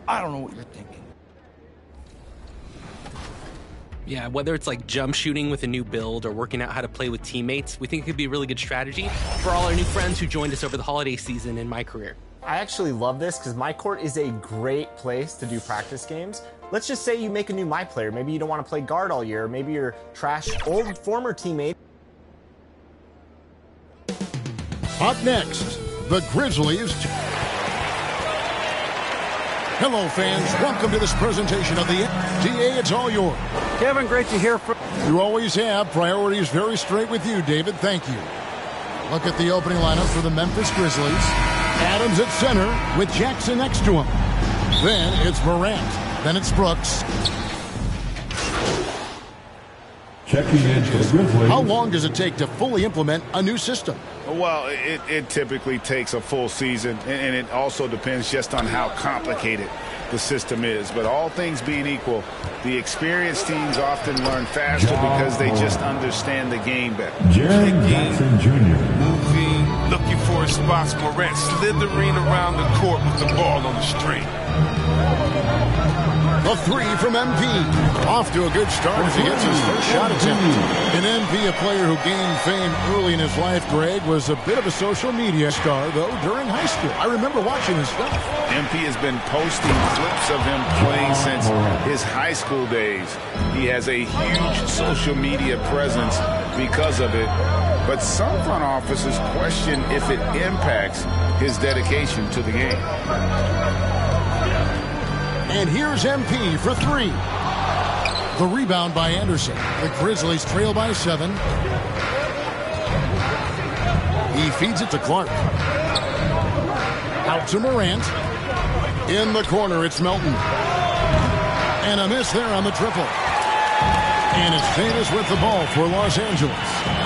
I don't know what you're thinking. Yeah, whether it's like jump shooting with a new build or working out how to play with teammates, we think it could be a really good strategy for all our new friends who joined us over the holiday season in my career. I actually love this because my court is a great place to do practice games. Let's just say you make a new my player. Maybe you don't want to play guard all year. Maybe your trash old former teammate. Up next, the Grizzlies. Hello, fans. Welcome to this presentation of the DA. It's all yours. Kevin, great to hear from you. You always have. Priorities very straight with you, David. Thank you. Look at the opening lineup for the Memphis Grizzlies. Adams at center with Jackson next to him. Then it's Morant. Then it's Brooks. Checking in for the Grizzlies. How long does it take to fully implement a new system? Well, it typically takes a full season, and it also depends just on how complicated the system is. But all things being equal, the experienced teams often learn faster because they just understand the game better. Jaren Jackson Jr. Moving, looking for his spots. Morant slithering around the court with the ball on the string. A three from MP. Off to a good start as he gets his first shot attempt. In MP, a player who gained fame early in his life, Greg, was a bit of a social media star, though, during high school. I remember watching his stuff. MP has been posting clips of him playing since his high school days. He has a huge social media presence because of it. But some front offices question if it impacts his dedication to the game. And here's MP for three. The rebound by Anderson. The Grizzlies trail by 7. He feeds it to Clark. Out to Morant. In the corner, it's Melton. And a miss there on the triple. And it's Davis with the ball for Los Angeles.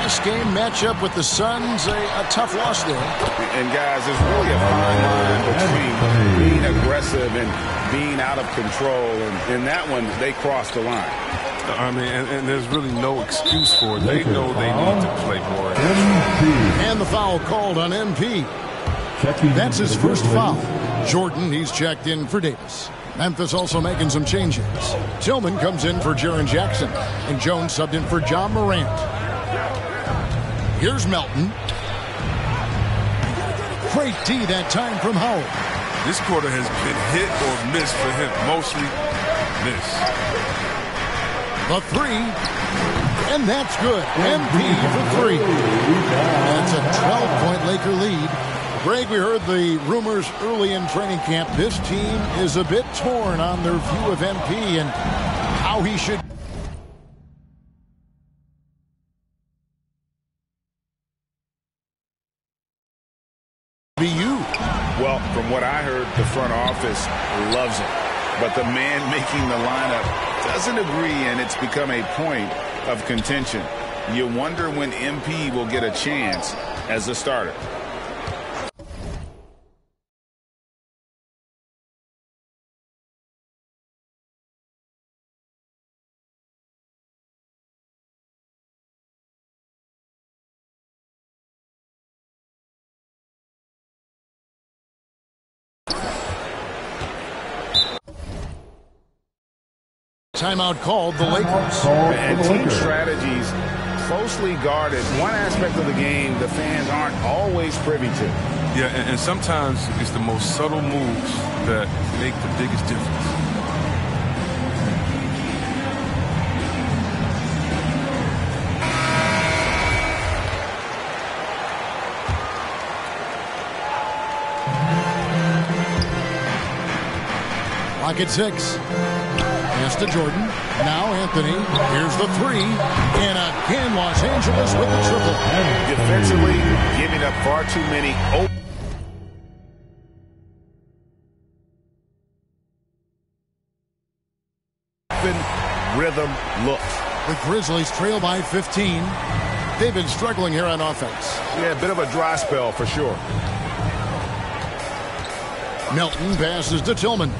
This game matchup with the Suns, a tough loss there. And guys, there's really a fine line between being aggressive and being out of control. And in that one, they crossed the line. I mean, and there's really no excuse for it. They know they need to play more. And the foul called on MP. That's his first foul. Jordan, he's checked in for Davis. Memphis also making some changes. Tillman comes in for Jaren Jackson. And Jones subbed in for John Morant. Here's Melton. Great D that time from Howard. This quarter has been hit or miss for him. Mostly miss. The three. And that's good. MP for three. That's a 12-point Laker lead. Greg, we heard the rumors early in training camp. This team is a bit torn on their view of MP and how he should be used. Well, from what I heard, the front office loves him. But the man making the lineup doesn't agree, and it's become a point of contention. You wonder when MP will get a chance as a starter. Timeout called the Lakers. And team strategies closely guarded. One aspect of the game the fans aren't always privy to. Yeah, and sometimes it's the most subtle moves that make the biggest difference. Clock at 6. Pass to Jordan. Now Anthony. Here's the three. And again, Los Angeles with the triple. Defensively, giving up far too many open rhythm looks. The Grizzlies trail by 15. They've been struggling here on offense. Yeah, a bit of a dry spell for sure. Melton passes to Tillman.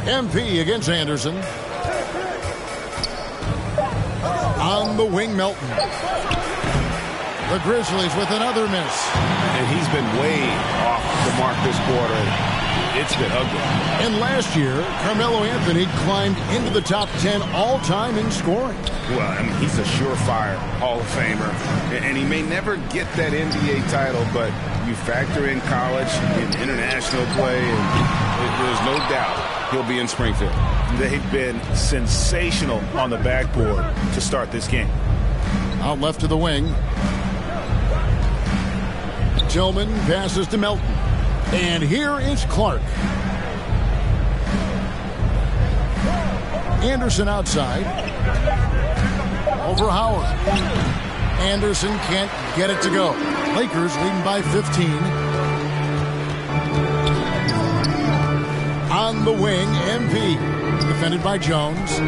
MP against Anderson. On the wing, Melton. The Grizzlies with another miss. And he's been way off the mark this quarter. It's been ugly. And last year, Carmelo Anthony climbed into the top 10 all-time in scoring. Well, I mean, he's a surefire Hall of Famer. And he may never get that NBA title, but you factor in college and international play, and there's no doubt he'll be in Springfield. They've been sensational on the backboard to start this game. Out left to the wing. Tillman passes to Melton. And here is Clark. Anderson outside. Over Howard. Anderson can't get it to go. Lakers leading by 15. On the wing, MP. Defended by Jones.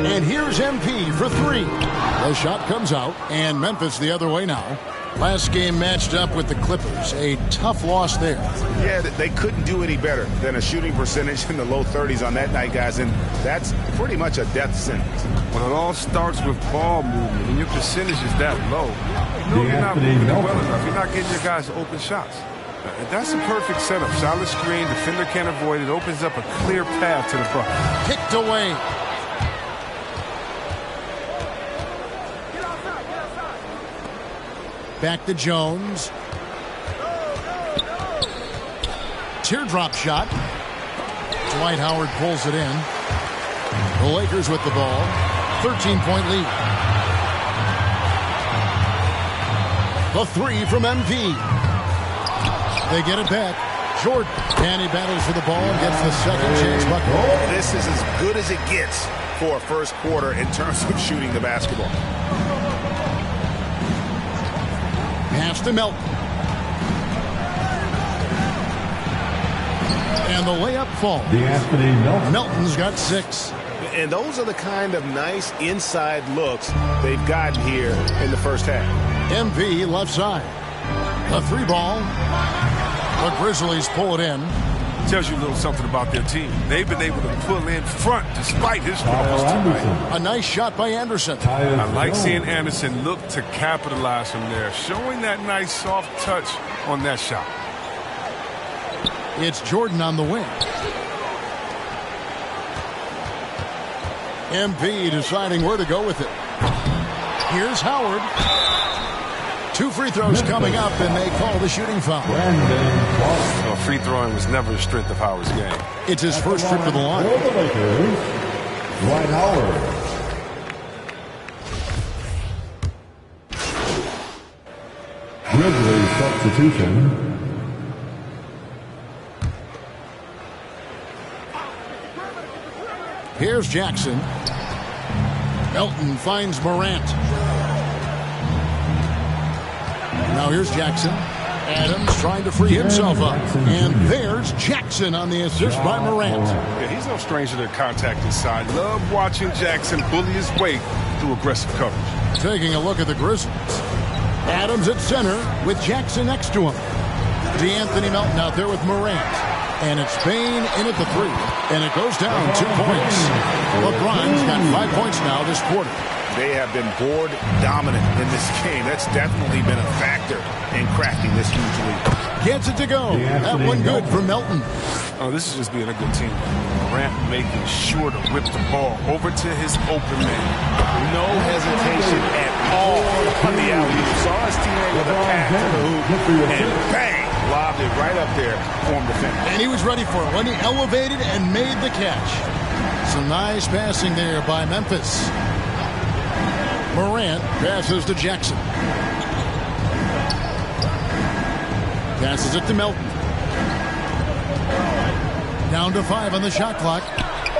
And here's MP for three. The shot comes out, and Memphis the other way now. Last game matched up with the Clippers. A tough loss there. Yeah, they couldn't do any better than a shooting percentage in the low 30s on that night, guys, and that's pretty much a death sentence. Well, it all starts with ball movement, and your percentage is that low. You know you're not moving it well enough. You're not getting your guys open shots. That's a perfect setup. Solid screen, defender can't avoid it. Opens up a clear path to the bucket. Kicked away. Back to Jones. Teardrop shot. Dwight Howard pulls it in. The Lakers with the ball. 13-point lead. The three from MP. They get it back. Jordan. And he battles for the ball and gets the second chance bucket. This is as good as it gets for a first quarter in terms of shooting the basketball. Pass to Melton. And the layup falls. Melton's got 6. And those are the kind of nice inside looks they've gotten here in the first half. MP left side. The three ball. The Grizzlies pull it in. Tells you a little something about their team. They've been able to pull in front despite his struggles tonight. A nice shot by Anderson. I like seeing Anderson look to capitalize from there, showing that nice soft touch on that shot. It's Jordan on the wing. MP deciding where to go with it. Here's Howard. 2 free throws coming up, and they call the shooting foul. Well, free throwing was never the strength of Howard's game. It's his first trip to the line. Dwight Howard. Grizzlies substitution. Here's Jackson. Melton finds Morant. Now here's Jackson. Adams trying to free himself up. And there's Jackson on the assist by Morant. Yeah, he's no stranger to contact inside. Love watching Jackson bully his way through aggressive coverage. Taking a look at the Grizzlies. Adams at center with Jackson next to him. DeAnthony Melton out there with Morant. And it's Bain in at the three. And it goes down 2 points. LeBron's got 5 points now this quarter. They have been board dominant in this game. That's definitely been a factor in cracking this huge lead. Gets it to go. That one good for Melton. Oh, this is just being a good team. Morant making sure to whip the ball over to his open man. No hesitation at all on the alley-oop. Saw his teammate with a pass to the hoop, and bang, lobbed it right up there for him to finish. And he was ready for it when he elevated and made the catch. Some nice passing there by Memphis. Morant passes to Jackson. Passes it to Melton. Down to 5 on the shot clock.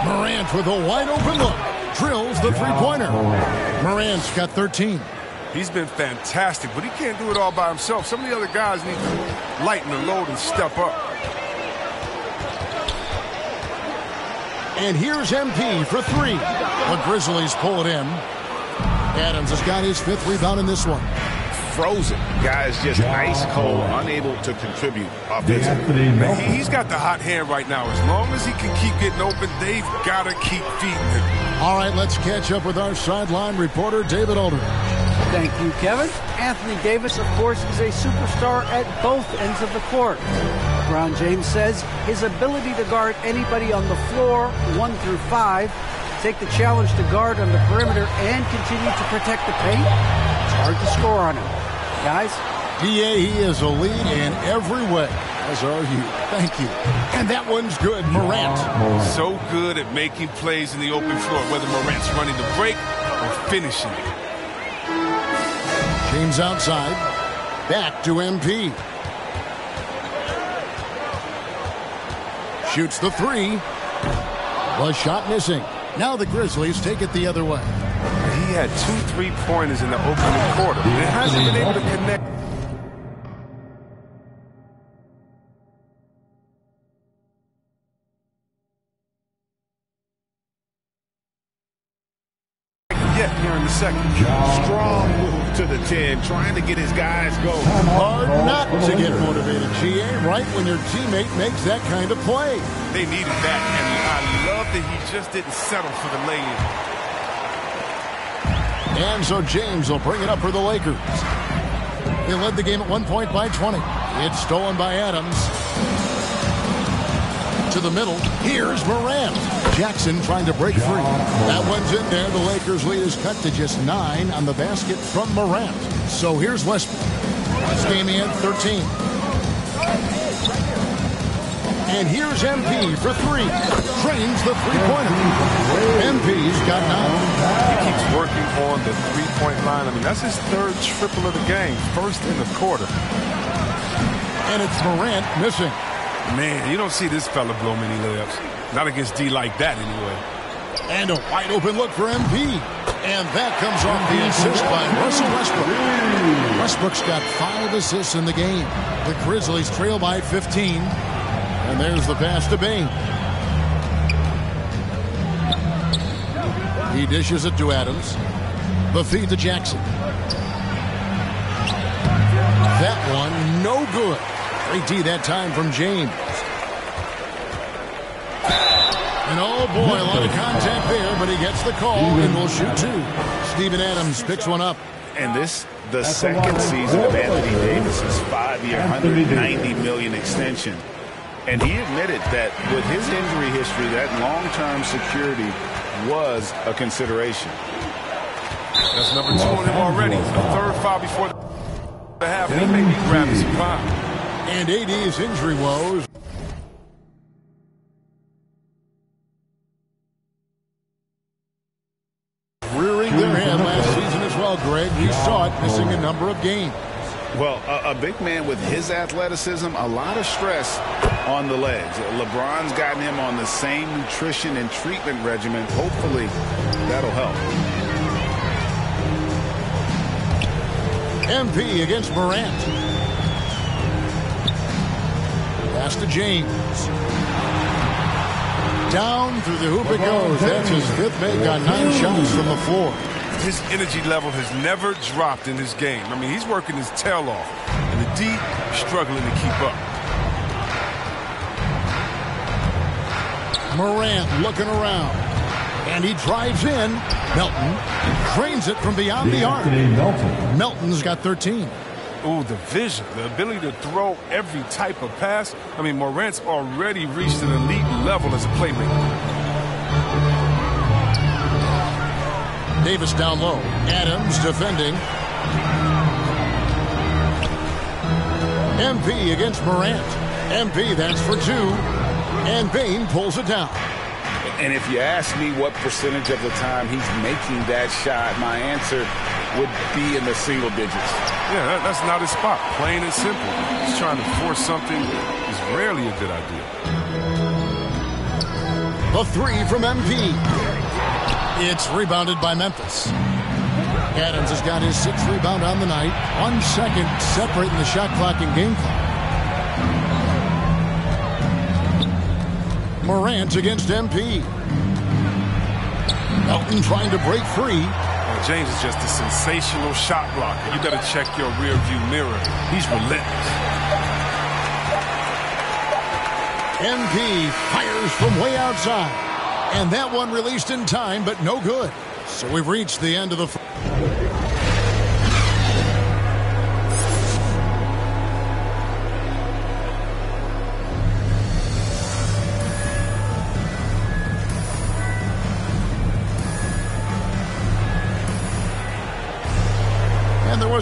Morant with a wide open look. Drills the three-pointer. Morant's got 13. He's been fantastic, but he can't do it all by himself. Some of the other guys need to lighten the load and step up. And here's MP for 3. The Grizzlies pull it in. Adams has got his 5th rebound in this one. Frozen. Guys just ice cold, unable to contribute offensively. He's got the hot hand right now. As long as he can keep getting open, they've got to keep feeding him. All right, let's catch up with our sideline reporter, David Aldridge. Thank you, Kevin. Anthony Davis, of course, is a superstar at both ends of the court. LeBron James says his ability to guard anybody on the floor, 1 through 5, take the challenge to guard on the perimeter and continue to protect the paint, it's hard to score on him. Guys? DA, he is a lead in every way, as are you. Thank you. And that one's good. Morant. So good at making plays in the open floor, whether Morant's running the break or finishing it. James outside. Back to MP. Shoots the 3. The shot missing. Now the Grizzlies take it the other way. He had 2 3-pointers in the opening quarter. He hasn't been able to connect. Yet here in the second. Strong move to the 10, trying to get his guys going. Hard not to get motivated, GA, right when your teammate makes that kind of play. They needed that, and I love that he just didn't settle for the lay-in. And so James will bring it up for the Lakers. They led the game at 1 point by 20. It's stolen by Adams. To the middle. Here's Morant. Jackson trying to break free. That one's in there. The Lakers' lead is cut to just 9 on the basket from Morant. So here's Westbrook. This game he had 13. And here's MP for 3. Trains the three-pointer. MP's got 9. He keeps working on the three-point line. I mean, that's his 3rd triple of the game. First in the quarter. And it's Morant missing. Man, you don't see this fella blow many layups. Not against D like that, anyway. And a wide open look for MP. And that comes off the assist by Russell Westbrook. Westbrook's got 5 assists in the game. The Grizzlies trail by 15. And there's the pass to Bain. He dishes it to Adams. The feed to Jackson. That one, no good. Great D that time from James. And oh boy, a lot of contact there, but he gets the call and will shoot 2. Steven Adams picks one up. And this, the second season of Anthony Davis's 5-year, $190 million extension. And he admitted that with his injury history, that long-term security was a consideration. That's number 2 on him already. The 3rd foul before the half. He may be grabbing some time. And AD's injury woes. Rearing their head last season as well, Greg. We saw it missing a number of games. Well, a big man with his athleticism, a lot of stress on the legs. LeBron's gotten him on the same nutrition and treatment regimen. Hopefully, that'll help. MP against Morant. Pass to James. Down through the hoop it goes. That's his 5th make on 9 shots from the floor. His energy level has never dropped in his game. I mean, he's working his tail off. And the D struggling to keep up. Morant looking around. And he drives in. Melton trains it from beyond the arc. Melton's got 13. Ooh, the vision, the ability to throw every type of pass. I mean, Morant's already reached an elite level as a playmaker. Davis down low. Adams defending. MP against Morant. MP, that's for 2. And Bain pulls it down. And if you ask me what percentage of the time he's making that shot, my answer would be in the single digits. Yeah, that's not his spot. Plain and simple. He's trying to force something is rarely a good idea. The 3 from MP. It's rebounded by Memphis. Adams has got his 6th rebound on the night. 1 second separating the shot clock and game clock. Morant against MP. Melton trying to break free. James is just a sensational shot blocker. You better check your rear view mirror. He's relentless. MP fires from way outside. And that one released in time, but no good. So we've reached the end of the...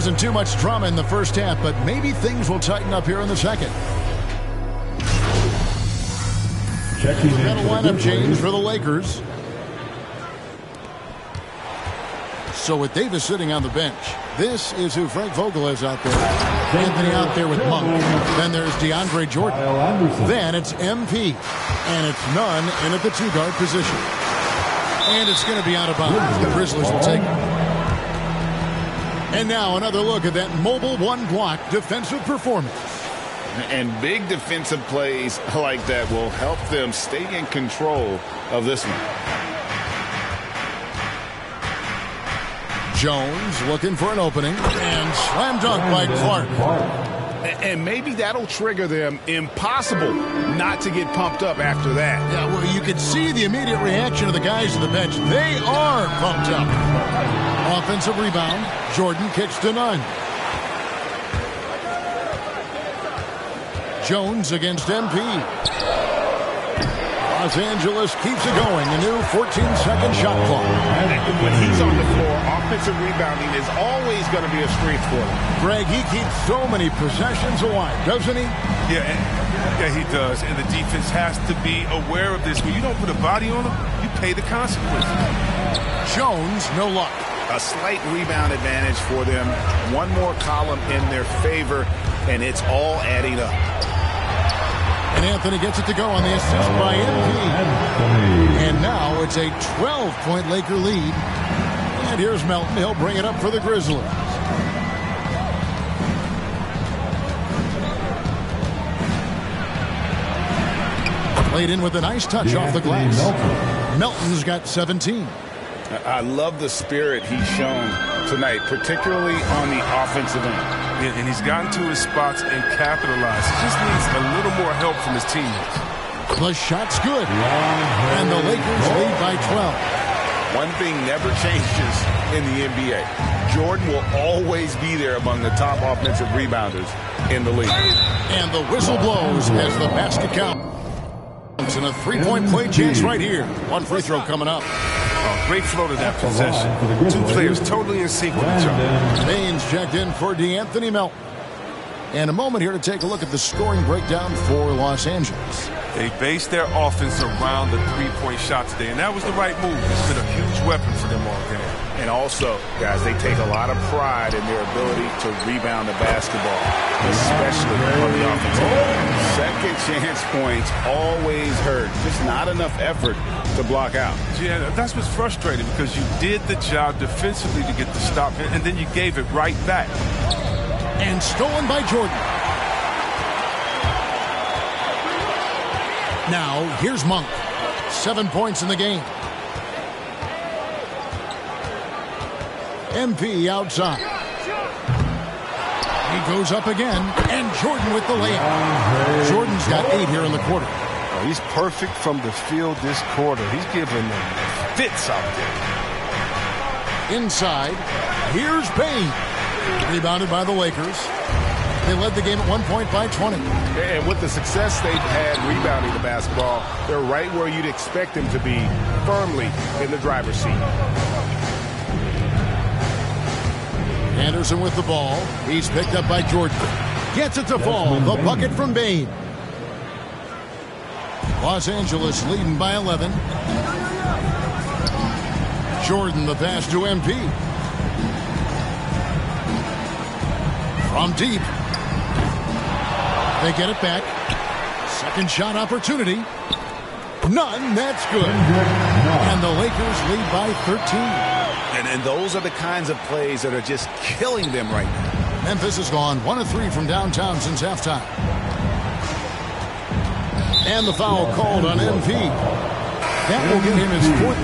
wasn't too much drama in the first half, but maybe things will tighten up here in the second. That'll line up James for the Lakers. So with Davis sitting on the bench, this is who Frank Vogel has out there. Anthony out there with Monk. Then there's DeAndre Jordan. Then it's MP. And it's Nunn in at the two-guard position. And it's going to be out of bounds. The Grizzlies will take it. And now another look at that mobile one-block defensive performance. And big defensive plays like that will help them stay in control of this one. Jones looking for an opening, and slam dunk by Clark. And maybe that'll trigger them. Impossible not to get pumped up after that. Yeah, well, you can see the immediate reaction of the guys on the bench. They are pumped up. Offensive rebound. Jordan kicks to Nunn. Jones against MP. Los Angeles keeps it going. A new 14-second shot clock. When he's on the floor, offensive rebounding is always going to be a strength for him. Greg, he keeps so many possessions alive, doesn't he? Yeah, he does. And the defense has to be aware of this. When you don't put a body on him, you pay the consequences. Jones, no luck. A slight rebound advantage for them. One more column in their favor, and it's all adding up. And Anthony gets it to go on the assist by MP. And now it's a 12-point Laker lead. And here's Melton. He'll bring it up for the Grizzlies. Played in with a nice touch off the glass. Melton's got 17. I love the spirit he's shown tonight, particularly on the offensive end. And he's gotten to his spots and capitalized. He just needs a little more help from his teammates. The shot's good. And the Lakers lead by 12. One thing never changes in the NBA. Jordan will always be there among the top offensive rebounders in the league. And the whistle blows as the basket count. And a three-point play chance right here. One free throw coming up. Great flow to that possession. Two players totally in sync with each other. Baines checked in for DeAnthony Melton. And a moment here to take a look at the scoring breakdown for Los Angeles. They based their offense around the three-point shot today, and that was the right move. It's been a huge weapon for them all game. And also, guys, they take a lot of pride in their ability to rebound the basketball, especially on the offensive end. Second chance points always hurt. Just not enough effort to block out. Yeah, that's what's frustrating because you did the job defensively to get the stop, and then you gave it right back. And stolen by Jordan. Now, here's Monk. 7 points in the game. MP outside. He goes up again, and Jordan with the layup. Jordan's got 8 here in the quarter. Oh, he's perfect from the field this quarter. He's giving them fits out there. Inside, here's Payne. Rebounded by the Lakers. They led the game at 1 point by 20. And with the success they've had rebounding the basketball, they're right where you'd expect them to be, firmly in the driver's seat. Anderson with the ball. He's picked up by Jordan. Gets it to fall. The bucket from Bain. Los Angeles leading by 11. Jordan the pass to MP. From deep. They get it back. Second shot opportunity. None. That's good. And the Lakers lead by 13. And those are the kinds of plays that are just killing them right now. Memphis has gone 1 of 3 from downtown since halftime. And the foul called on MP. That will give him his 4th.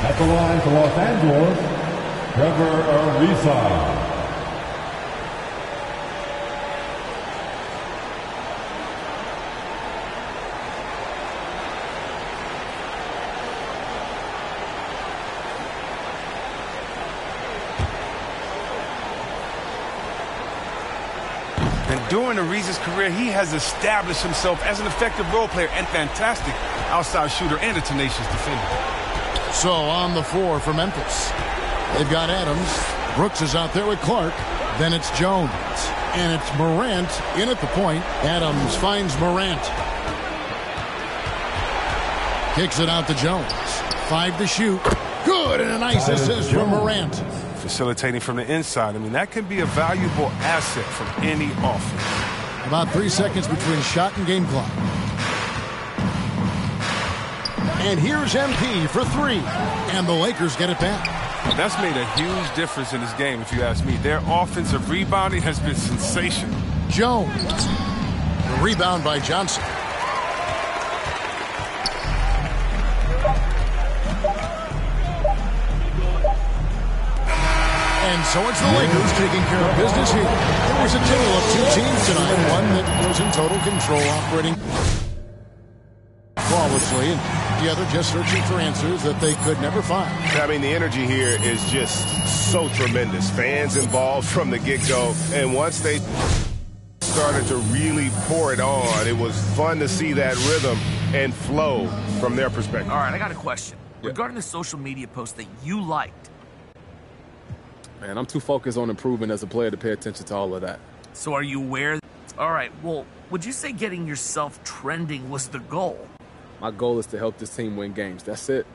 At the line for Los Angeles, Trevor Ariza. During Ariza's career, he has established himself as an effective role player and fantastic outside shooter and a tenacious defender. So on the floor for Memphis. They've got Adams. Brooks is out there with Clark. Then it's Jones. And it's Morant in at the point. Adams finds Morant. Kicks it out to Jones. 5 to shoot. Good, and a nice assist from Morant. Facilitating from the inside. I mean, that can be a valuable asset from any offense. About 3 seconds between shot and game clock. And here's MP for 3. And the Lakers get it back. That's made a huge difference in this game, if you ask me. Their offensive rebounding has been sensational. Jones. The rebound by Johnson. And so it's the Lakers taking care of business here. It was a tale of 2 teams tonight. One that was in total control, operating flawlessly, and the other just searching for answers that they could never find. I mean, the energy here is just so tremendous. Fans involved from the get-go, and once they started to really pour it on, it was fun to see that rhythm and flow from their perspective. All right, I got a question. Regarding the social media post that you liked. Man, I'm too focused on improving as a player to pay attention to all of that. So are you aware? All right, well, would you say getting yourself trending was the goal? My goal is to help this team win games. That's it.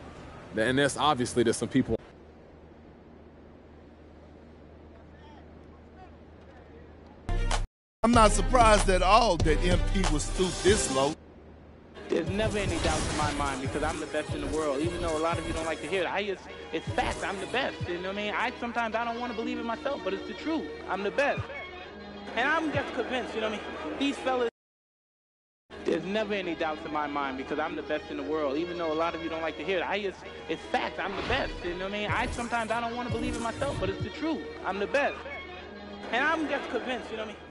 And there's obviously there's some people. I'm not surprised at all that MP was stooped this low. There's never any doubt in my mind because I'm the best in the world. Even though a lot of you don't like to hear it, it's fact. I'm the best. You know what I mean? Sometimes I don't want to believe it myself, but it's the truth. I'm the best. And I'm just convinced, you know what I mean? These fellas, there's never any doubts in my mind because I'm the best in the world. Even though a lot of you don't like to hear it, it's fact. I'm the best. You know what I mean? Sometimes I don't want to believe it myself, but it's the truth. I'm the best. And I'm just convinced, you know what I mean?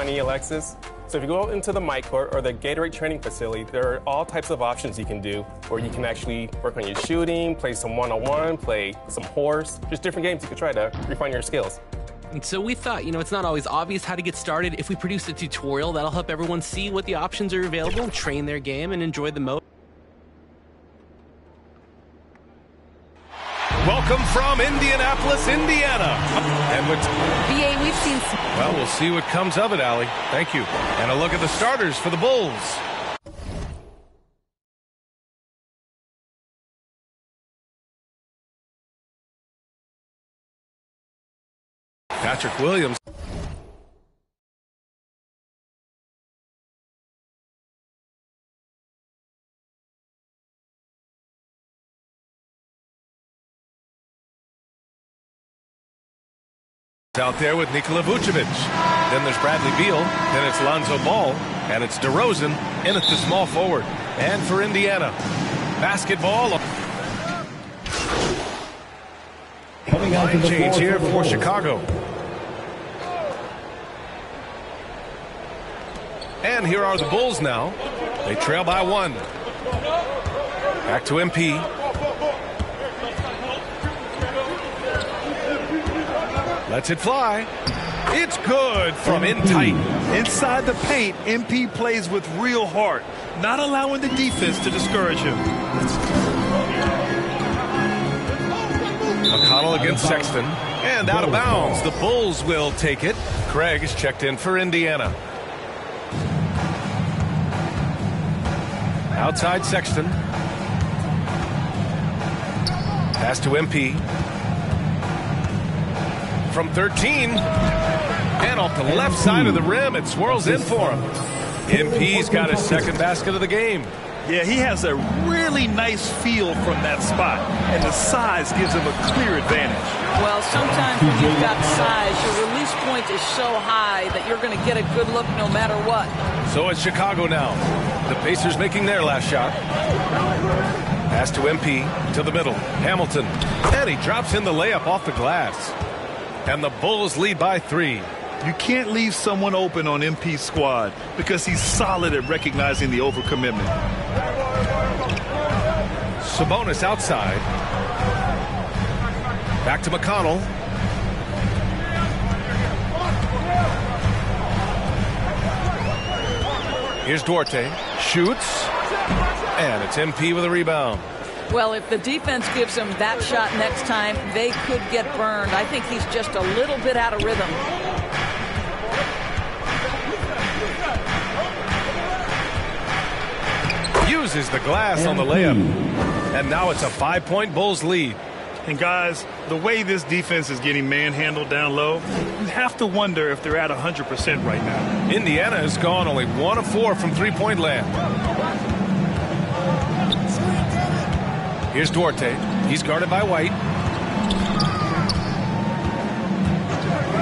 Tiny Alexis. So if you go out into the mic court or the Gatorade training facility, there are all types of options you can do where you can actually work on your shooting, play some one-on-one, play some horse, just different games you can try to refine your skills. And so we thought, it's not always obvious how to get started. If we produce a tutorial, that'll help everyone see what the options are available, train their game, and enjoy the most. Welcome from Indianapolis, Indiana. And with BA, we've seen... Well, we'll see what comes of it, Allie. Thank you. And a look at the starters for the Bulls. Patrick Williams. Out there with Nikola Vucevic. Then there's Bradley Beal. Then it's Lonzo Ball. And it's DeRozan in at the small forward. And for Indiana, basketball. Line change here for Chicago. And here are the Bulls now. They trail by 1. Back to MP. Lets it fly. It's good from in tight. Inside the paint, MP plays with real heart, not allowing the defense to discourage him. McConnell against Sexton. And out of bounds. The Bulls will take it. Craig is checked in for Indiana. Outside Sexton. Pass to MP. From 13. And off the left side of the rim, it swirls in for him. MP's got his second basket of the game. Yeah, he has a really nice feel from that spot, and the size gives him a clear advantage. Well, sometimes when you've got size, your release point is so high that you're going to get a good look no matter what. So it's Chicago now. The Pacers making their last shot. Pass to MP, to the middle. Hamilton. And he drops in the layup off the glass. And the Bulls lead by 3. You can't leave someone open on MP's squad because he's solid at recognizing the overcommitment. Sabonis outside. Back to McConnell. Here's Duarte. Shoots. And it's MP with a rebound. Well, if the defense gives him that shot next time, they could get burned. I think he's just a little bit out of rhythm. Uses the glass on the layup. And now it's a 5-point Bulls lead. And guys, the way this defense is getting manhandled down low, you have to wonder if they're at 100% right now. Indiana has gone only 1 of 4 from three-point land. Here's Duarte. He's guarded by White.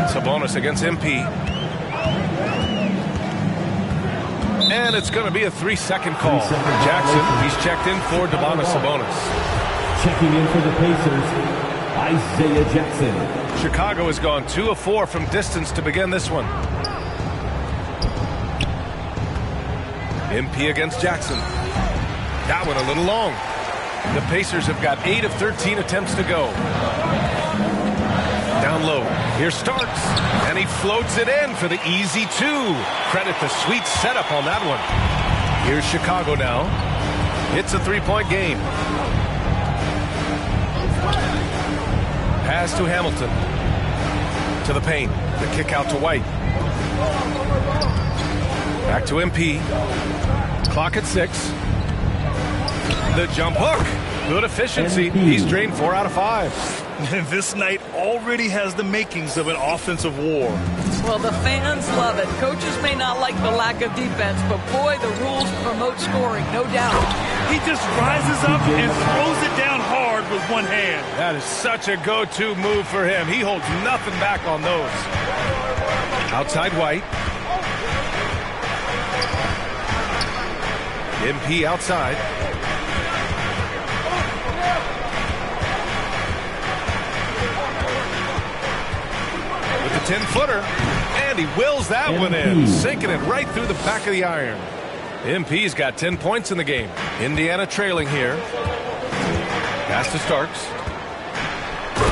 Sabonis against MP. And it's going to be a 3-second call. Jackson, he's checked in for Domantas Sabonis. Checking in for the Pacers, Isaiah Jackson. Chicago has gone 2 of 4 from distance to begin this one. MP against Jackson. That one a little long. The Pacers have got 8 of 13 attempts to go. Down low. Here's Starks. And he floats it in for the easy 2. Credit the sweet setup on that one. Here's Chicago now. It's a 3-point game. Pass to Hamilton. To the paint. The kick out to White. Back to MP. Clock at 6. The jump hook. Good efficiency. He's drained 4 out of 5. This night already has the makings of an offensive war. Well, the fans love it. Coaches may not like the lack of defense, but boy, the rules promote scoring, no doubt. He just rises up and throws it down hard with one hand. That is such a go-to move for him. He holds nothing back on those. Outside White. MP outside. With the 10-footer. And he wills that one in, sinking it right through the back of the iron. MP's got 10 points in the game. Indiana trailing here. Pass to Starks.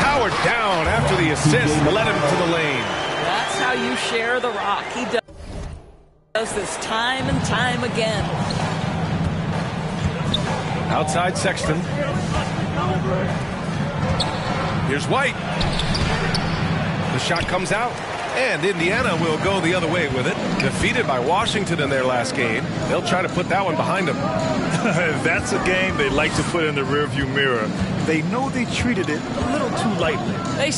Powered down after the assist, led him to the lane. That's how you share the rock. He does this time and time again. Outside Sexton. Here's White. The shot comes out, and Indiana will go the other way with it. Defeated by Washington in their last game. They'll try to put that one behind them. That's a game they like to put in the rearview mirror. They know they treated it a little too lightly. They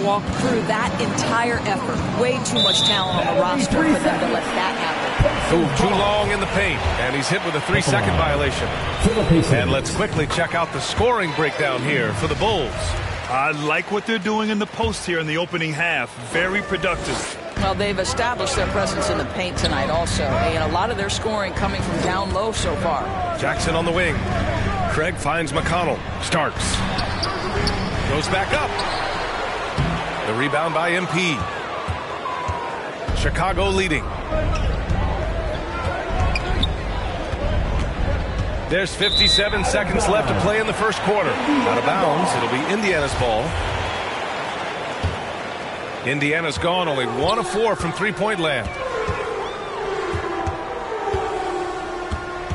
walked through that entire effort. Way too much talent on the roster for them to let that happen. Ooh, too long in the paint, and he's hit with a 3-second violation. And let's quickly check out the scoring breakdown here for the Bulls. I like what they're doing in the post here in the opening half. Very productive. Well, they've established their presence in the paint tonight also. And a lot of their scoring coming from down low so far. Jackson on the wing. Craig finds McConnell. Starks. Goes back up. The rebound by MP. Chicago leading. There's 57 seconds left to play in the first quarter. Out of bounds, it'll be Indiana's ball. Indiana's gone only 1 of 4 from three-point land.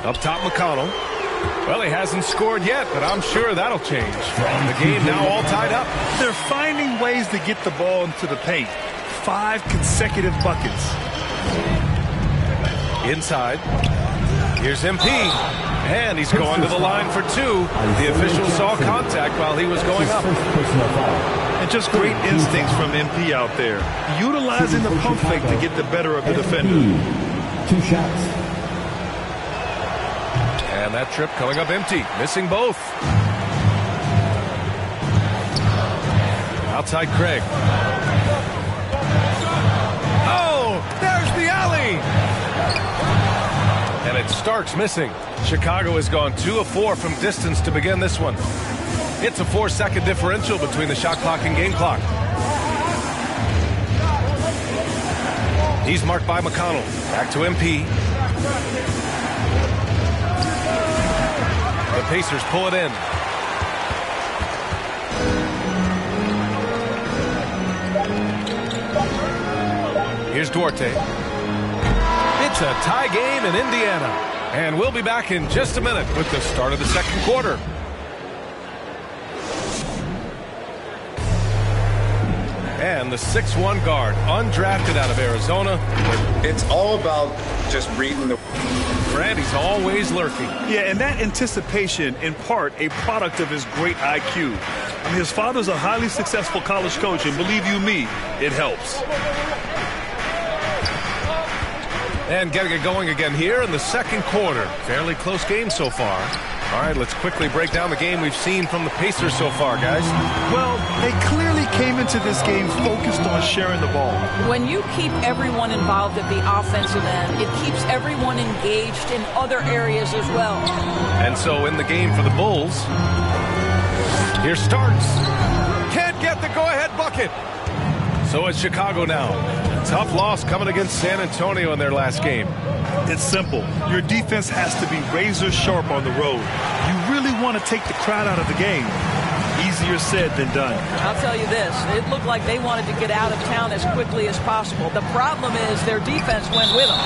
Up top, McConnell. Well, he hasn't scored yet, but I'm sure that'll change. The game now all tied up. They're finding ways to get the ball into the paint. 5 consecutive buckets. Inside. Here's MP. And he's going to the line for 2. The official saw contact while he was going up. And just great instincts from MP out there. Utilizing the pump fake to get the better of the defender. 2 shots. And that trip coming up empty. Missing both. Outside Craig. Oh, there's the alley. And it's Starks missing. Chicago has gone 2 of 4 from distance to begin this one. It's a 4-second differential between the shot clock and game clock. He's marked by McConnell. Back to MP. The Pacers pull it in. Here's Duarte. It's a tie game in Indiana. And we'll be back in just a minute with the start of the second quarter. And the 6'1" guard, undrafted out of Arizona. It's all about just reading the... Brandy's always lurking. Yeah, and that anticipation, in part, a product of his great IQ. I mean, his father's a highly successful college coach, and believe you me, it helps. And getting it going again here in the second quarter. Fairly close game so far. All right, let's quickly break down the game we've seen from the Pacers so far, guys. Well, they clearly came into this game focused on sharing the ball. When you keep everyone involved at the offensive end, it keeps everyone engaged in other areas as well. And so in the game for the Bulls, here Starks. Can't get the go-ahead bucket. So it's Chicago now. Tough loss coming against San Antonio in their last game. It's simple. Your defense has to be razor sharp on the road. You really want to take the crowd out of the game. Easier said than done. I'll tell you this. It looked like they wanted to get out of town as quickly as possible. The problem is their defense went with them.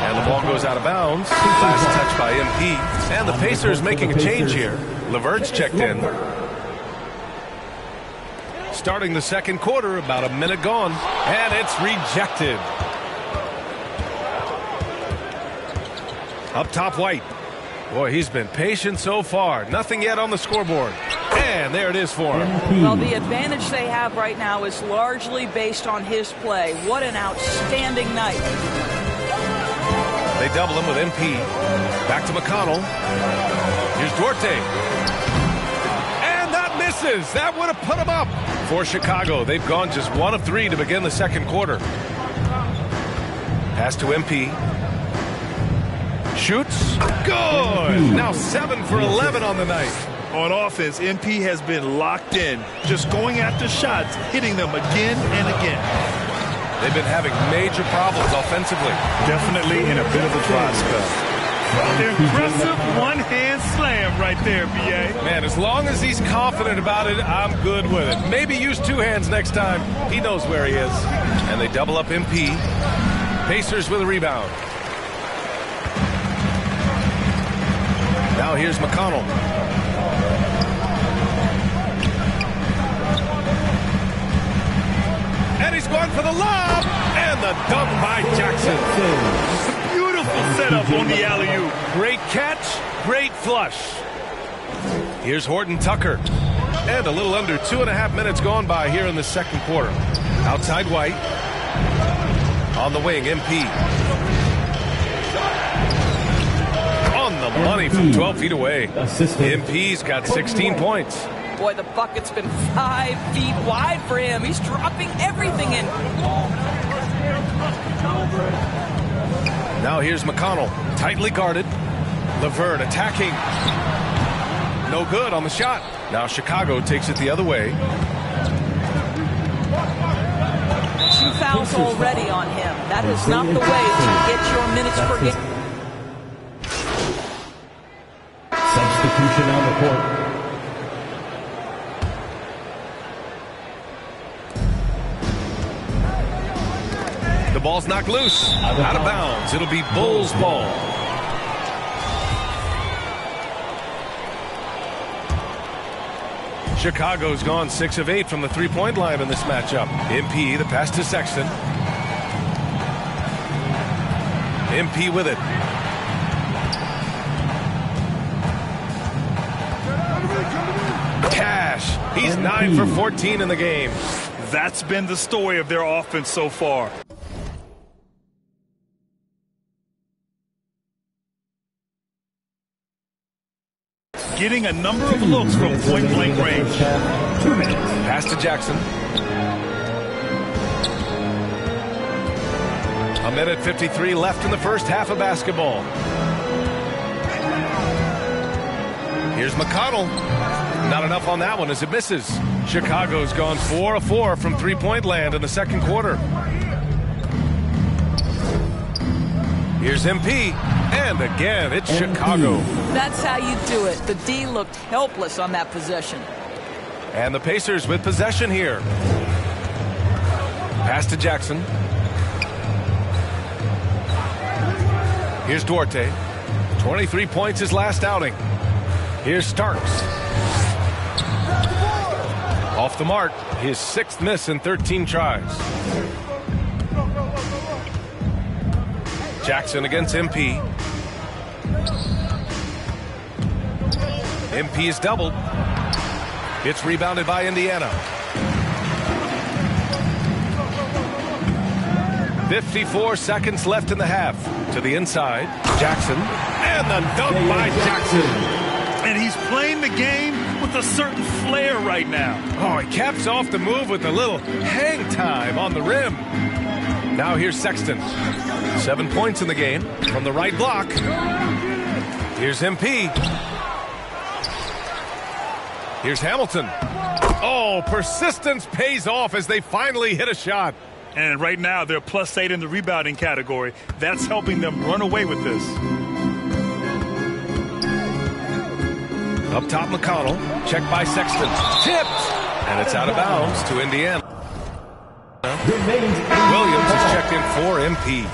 And the ball goes out of bounds. Last touch by MP. And the Pacers making a change here. Levert's checked in. Starting the second quarter, about a minute gone. And it's rejected. Up top, White. Boy, he's been patient so far. Nothing yet on the scoreboard. And there it is for him. Well, the advantage they have right now is largely based on his play. What an outstanding night. They double him with MP. Back to McConnell. Here's Duarte. And that misses. That would have put him up. For Chicago, they've gone just 1 of 3 to begin the second quarter. Pass to MP. Shoots. Good. Now 7 for 11 on the night. On offense, MP has been locked in, just going after shots, hitting them again and again. They've been having major problems offensively. Definitely in a bit of a dry spell. The impressive one-hand slam right there, B.A. Man, as long as he's confident about it, I'm good with it. Maybe use two hands next time. He knows where he is. And they double up MP. Pacers with a rebound. Now here's McConnell. And he's going for the lob. And the dunk by Jackson. Setup on the alley-oop. Great catch, great flush. Here's Horton Tucker. And a little under 2.5 minutes gone by here in the second quarter. Outside White. On the wing, MP. On the money from 12 feet away. MP's got 16 points. Boy, the bucket's been 5 feet wide for him. He's dropping everything in. Now here's McConnell, tightly guarded. Laverne attacking. No good on the shot. Now Chicago takes it the other way. 2 fouls already on him. That is not the way to get your minutes per game. Substitution on the court. The ball's knocked loose. Out of bounds. It'll be Bulls ball. Chicago's gone 6 of 8 from the three-point line in this matchup. MP, the pass to Sexton. MP with it. Cash. He's 9 for 14 in the game. That's been the story of their offense so far. Getting a number of looks from point-blank range. 2 minutes. Pass to Jackson. 1:53 left in the first half of basketball. Here's McConnell. Not enough on that one as it misses. Chicago's gone 4 of 4 from three-point land in the second quarter. Here's MP. And again, it's Chicago. That's how you do it. The D looked helpless on that possession. And the Pacers with possession here. Pass to Jackson. Here's Duarte. 23 points his last outing. Here's Starks. Off the mark, his 6th miss in 13 tries. Jackson against MP. MP is doubled. It's rebounded by Indiana. 54 seconds left in the half. To the inside, Jackson. And the dunk by Jackson. And he's playing the game with a certain flair right now. Oh, he caps off the move with a little hang time on the rim. Now here's Sexton. 7 points in the game from the right block. Here's MP. Here's Hamilton. Oh, persistence pays off as they finally hit a shot. And right now, they're +8 in the rebounding category. That's helping them run away with this. Up top, McConnell. Checked by Sexton. Tipped. And it's out of bounds to Indiana. Williams is checked in for MP.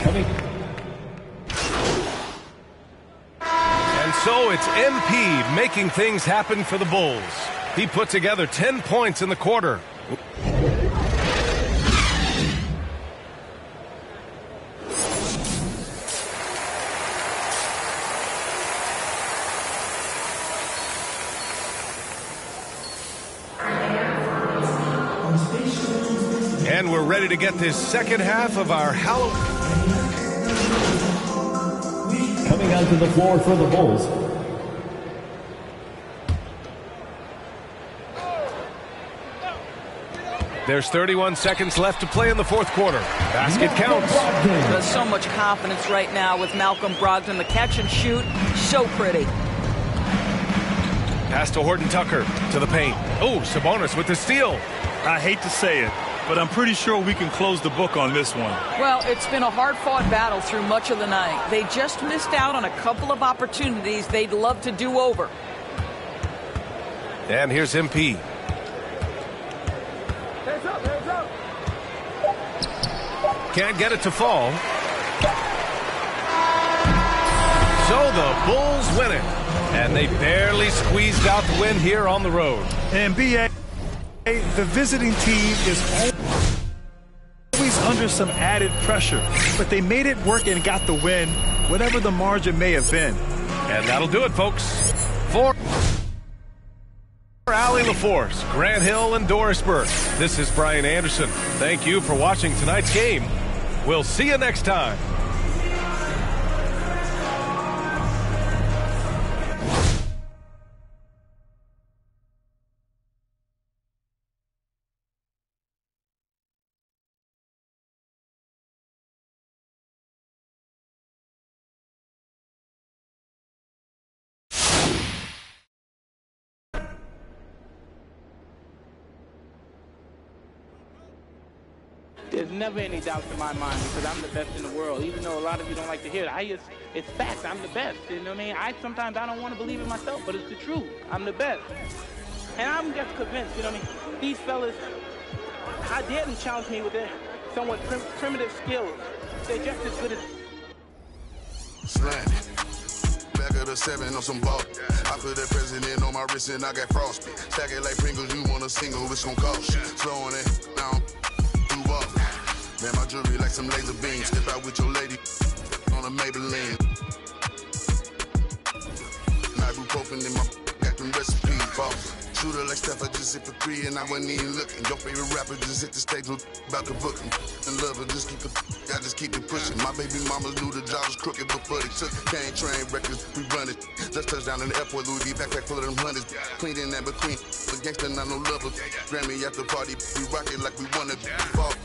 And so it's MP making things happen for the Bulls. He put together 10 points in the quarter. And we're ready to get this second half of our Halloween. Coming onto the floor for the Bulls. There's 31 seconds left to play in the fourth quarter. Basket counts. There's so much confidence right now with Malcolm Brogdon. The catch and shoot, so pretty. Pass to Horton Tucker to the paint. Oh, Sabonis with the steal. I hate to say it, but I'm pretty sure we can close the book on this one. Well, it's been a hard-fought battle through much of the night. They just missed out on a couple of opportunities they'd love to do over. And here's MP. Can't get it to fall. So the Bulls win it. And they barely squeezed out the win here on the road. And BA, the visiting team is always under some added pressure, but they made it work and got the win, whatever the margin may have been. And that'll do it, folks. For Allie LaForce, Grant Hill, and Doris Burke, this is Brian Anderson. Thank you for watching tonight's game. We'll see you next time. There's never any doubt in my mind because I'm the best in the world. Even though a lot of you don't like to hear it, it's facts. I'm the best. You know what I mean? Sometimes I don't want to believe it myself, but it's the truth. I'm the best. And I'm just convinced, you know what I mean? These fellas, I dare them challenge me with their somewhat primitive skills. They're just as good as... Slant. Back of the 7 on some ball. I put that president on my wrist and I got frostbite. Stack it like Pringles, you want a single, it's gon' cost you. Slowing it down. Man, my jewelry like some laser beams. Step out with your lady on a Maybelline. Ibuprofen in my got them recipes, boss. Shooter like Steph, I just hit for 3 and I wasn't even looking. Your favorite rapper just hit the stage about to book him. And love her, I just keep it pushing. My baby mamas knew the job was crooked before they took it. Can't train records, we run it. Just touched down in the airport, Louis V backpack full of them hundreds. Clean in and between, but gangsta not no lover. Grammy after party, we rock it like we wanna fall.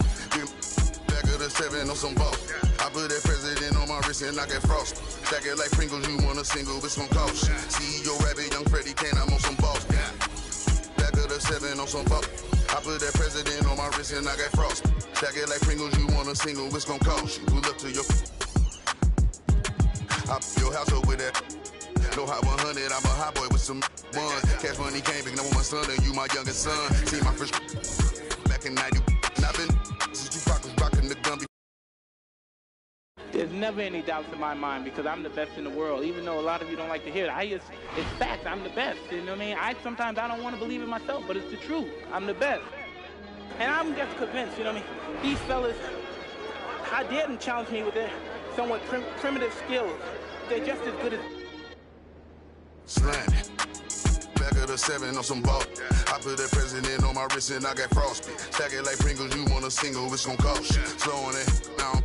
Back of the 7 on some ball. I put that president on my wrist and I got frost. Stack it like Pringles, you want a single, it's gon' cost. CEO Rabbit, young Freddie Kane, I'm on some balls. Back of the 7 on some ball. I put that president on my wrist and I got frost. Stack it like Pringles, you want a single, it's gon' cost. Pull up to your house up with that. No hot 100, I'm a hot boy with some ones. Cash money came big, now with my son and you my youngest son. See my first back in 90, and I've been since Tupac was rocking the gun. There's never any doubts in my mind because I'm the best in the world. Even though a lot of you don't like to hear it, it's facts. I'm the best. You know what I mean? Sometimes I don't want to believe it myself, but it's the truth. I'm the best. And I'm just convinced, you know what I mean? These fellas, I dare them challenge me with their somewhat primitive skills. They're just as good as... Slant. Back of the 7 on some ball. I put that president on my wrist and I got frostbite. Stack it like Pringles, you want a single, it's gon' cost. Slowing it down.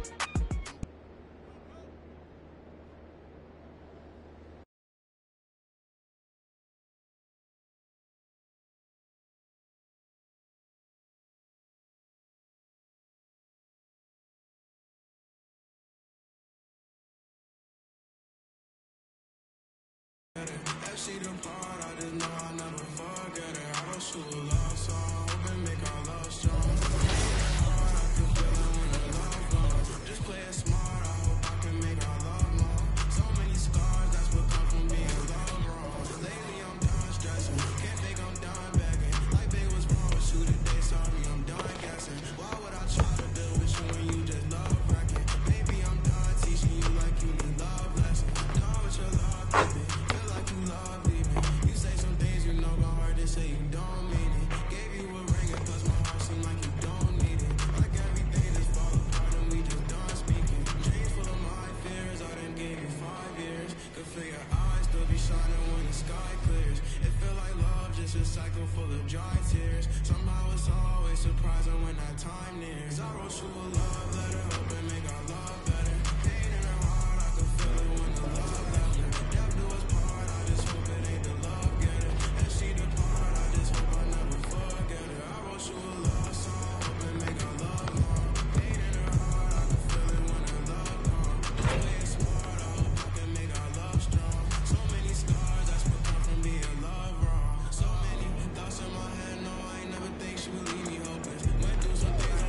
See the part, I just know I'll never forget it. I don't shoot a love song, hoping make our love strong. I can feel it when the love gone. Just play it smart, I hope I can make our love more. So many scars, that's what come from being love wrong. Lately I'm done stressing, can't think I'm done begging. Like big was wrong, shoot it, they sorry, I'm done guessing. Why would I try to deal with you when you just love wrecking? Maybe I'm done teaching you like you need love lessons. Done with your love, baby. Feel like you love. You say some things you know go hard to say you don't mean it. Gave you a ring and plus my heart seem like you don't need it. Like everything just fall apart and we just done speaking. Dreams full of my fears, I done gave you 5 years. Could feel your eyes still be shining when the sky clears. It feel like love, just a cycle full of dry tears. Somehow it's always surprising when that time nears. I wrote you a love letter, hoping make our love better. Pain in her heart, I could feel it when the love left her. Death do us part, I just hope it ain't the love getter. And she depart, I just hope I never forget her. I wrote you a love song, hoping make our love long. Pain in her heart, I could feel it when her love gone. Play it smart, I hope I can make our love strong. So many scars, that's what come from being love wrong. So many thoughts in my head, no, I ain't never think she would leave me hopeless. Went through some things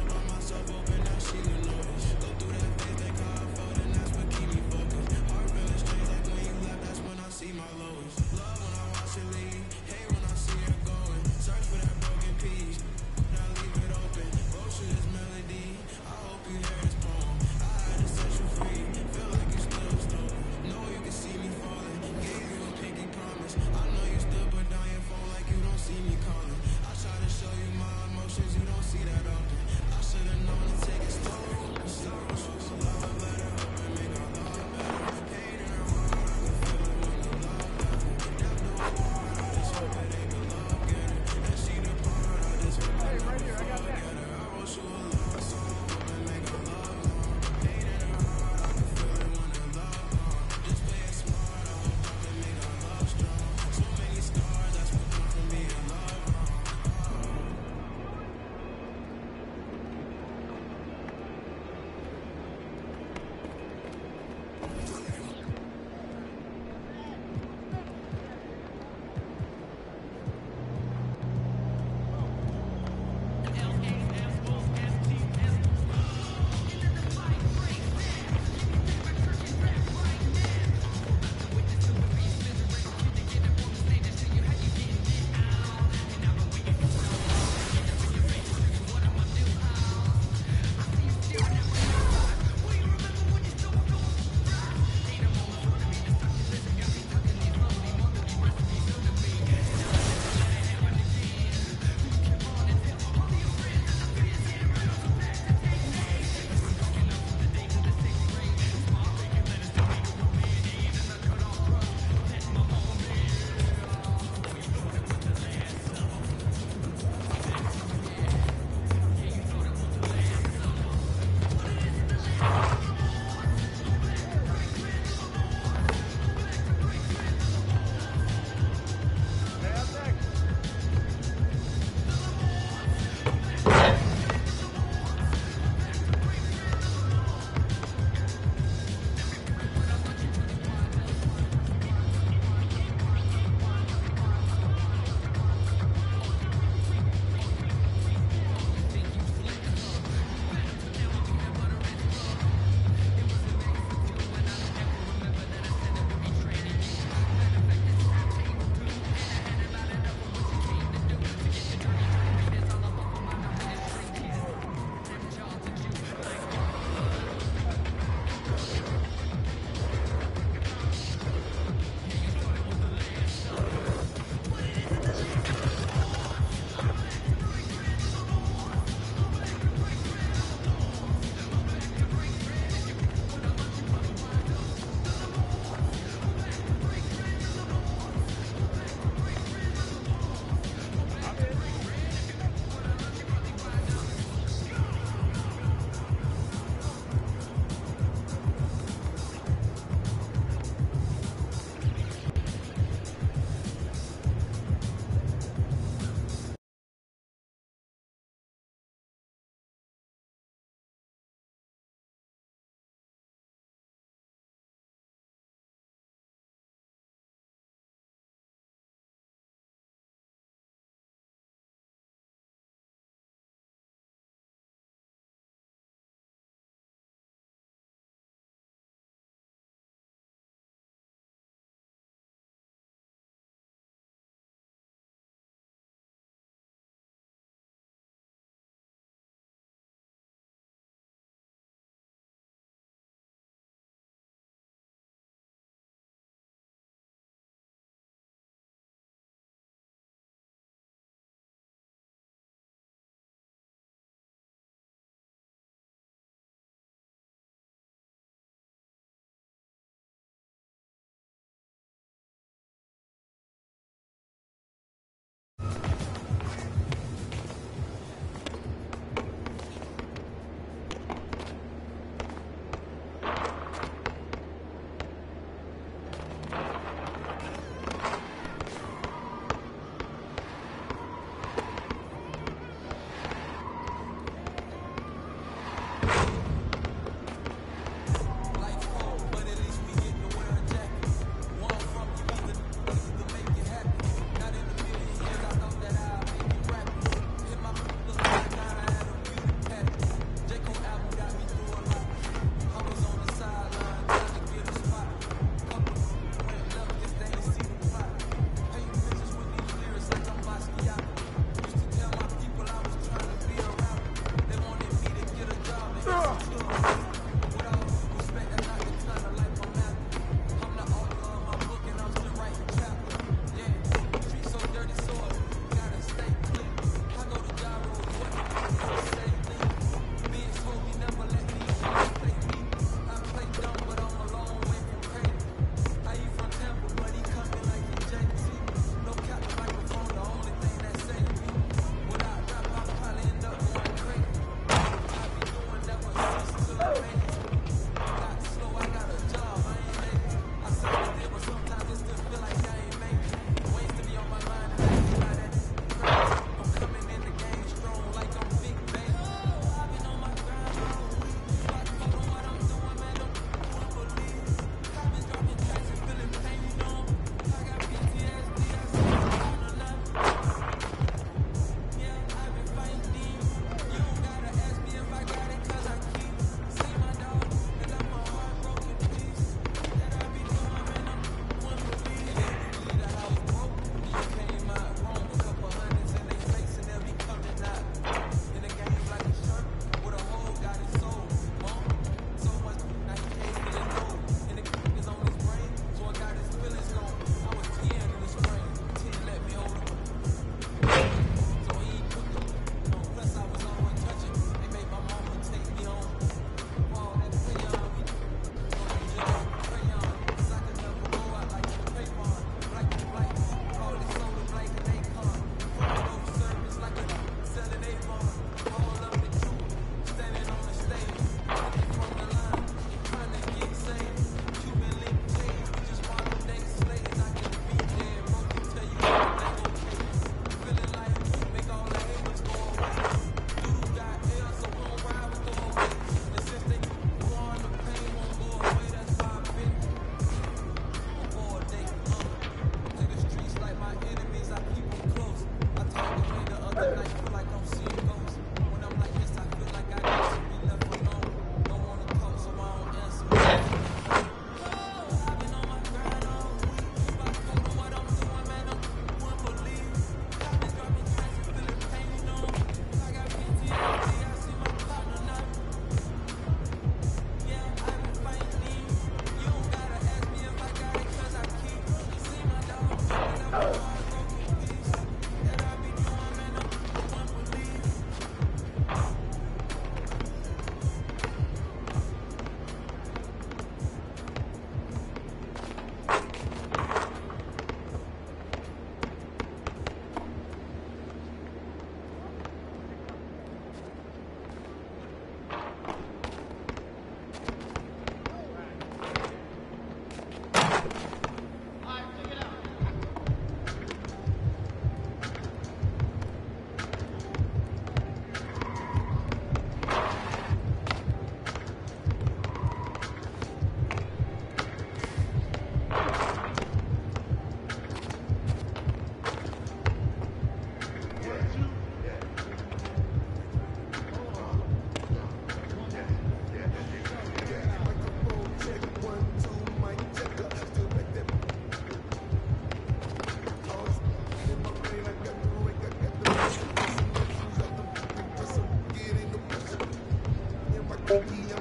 Really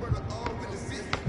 burn up all witnesses.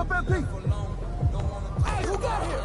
up, MP. Hey, who got here?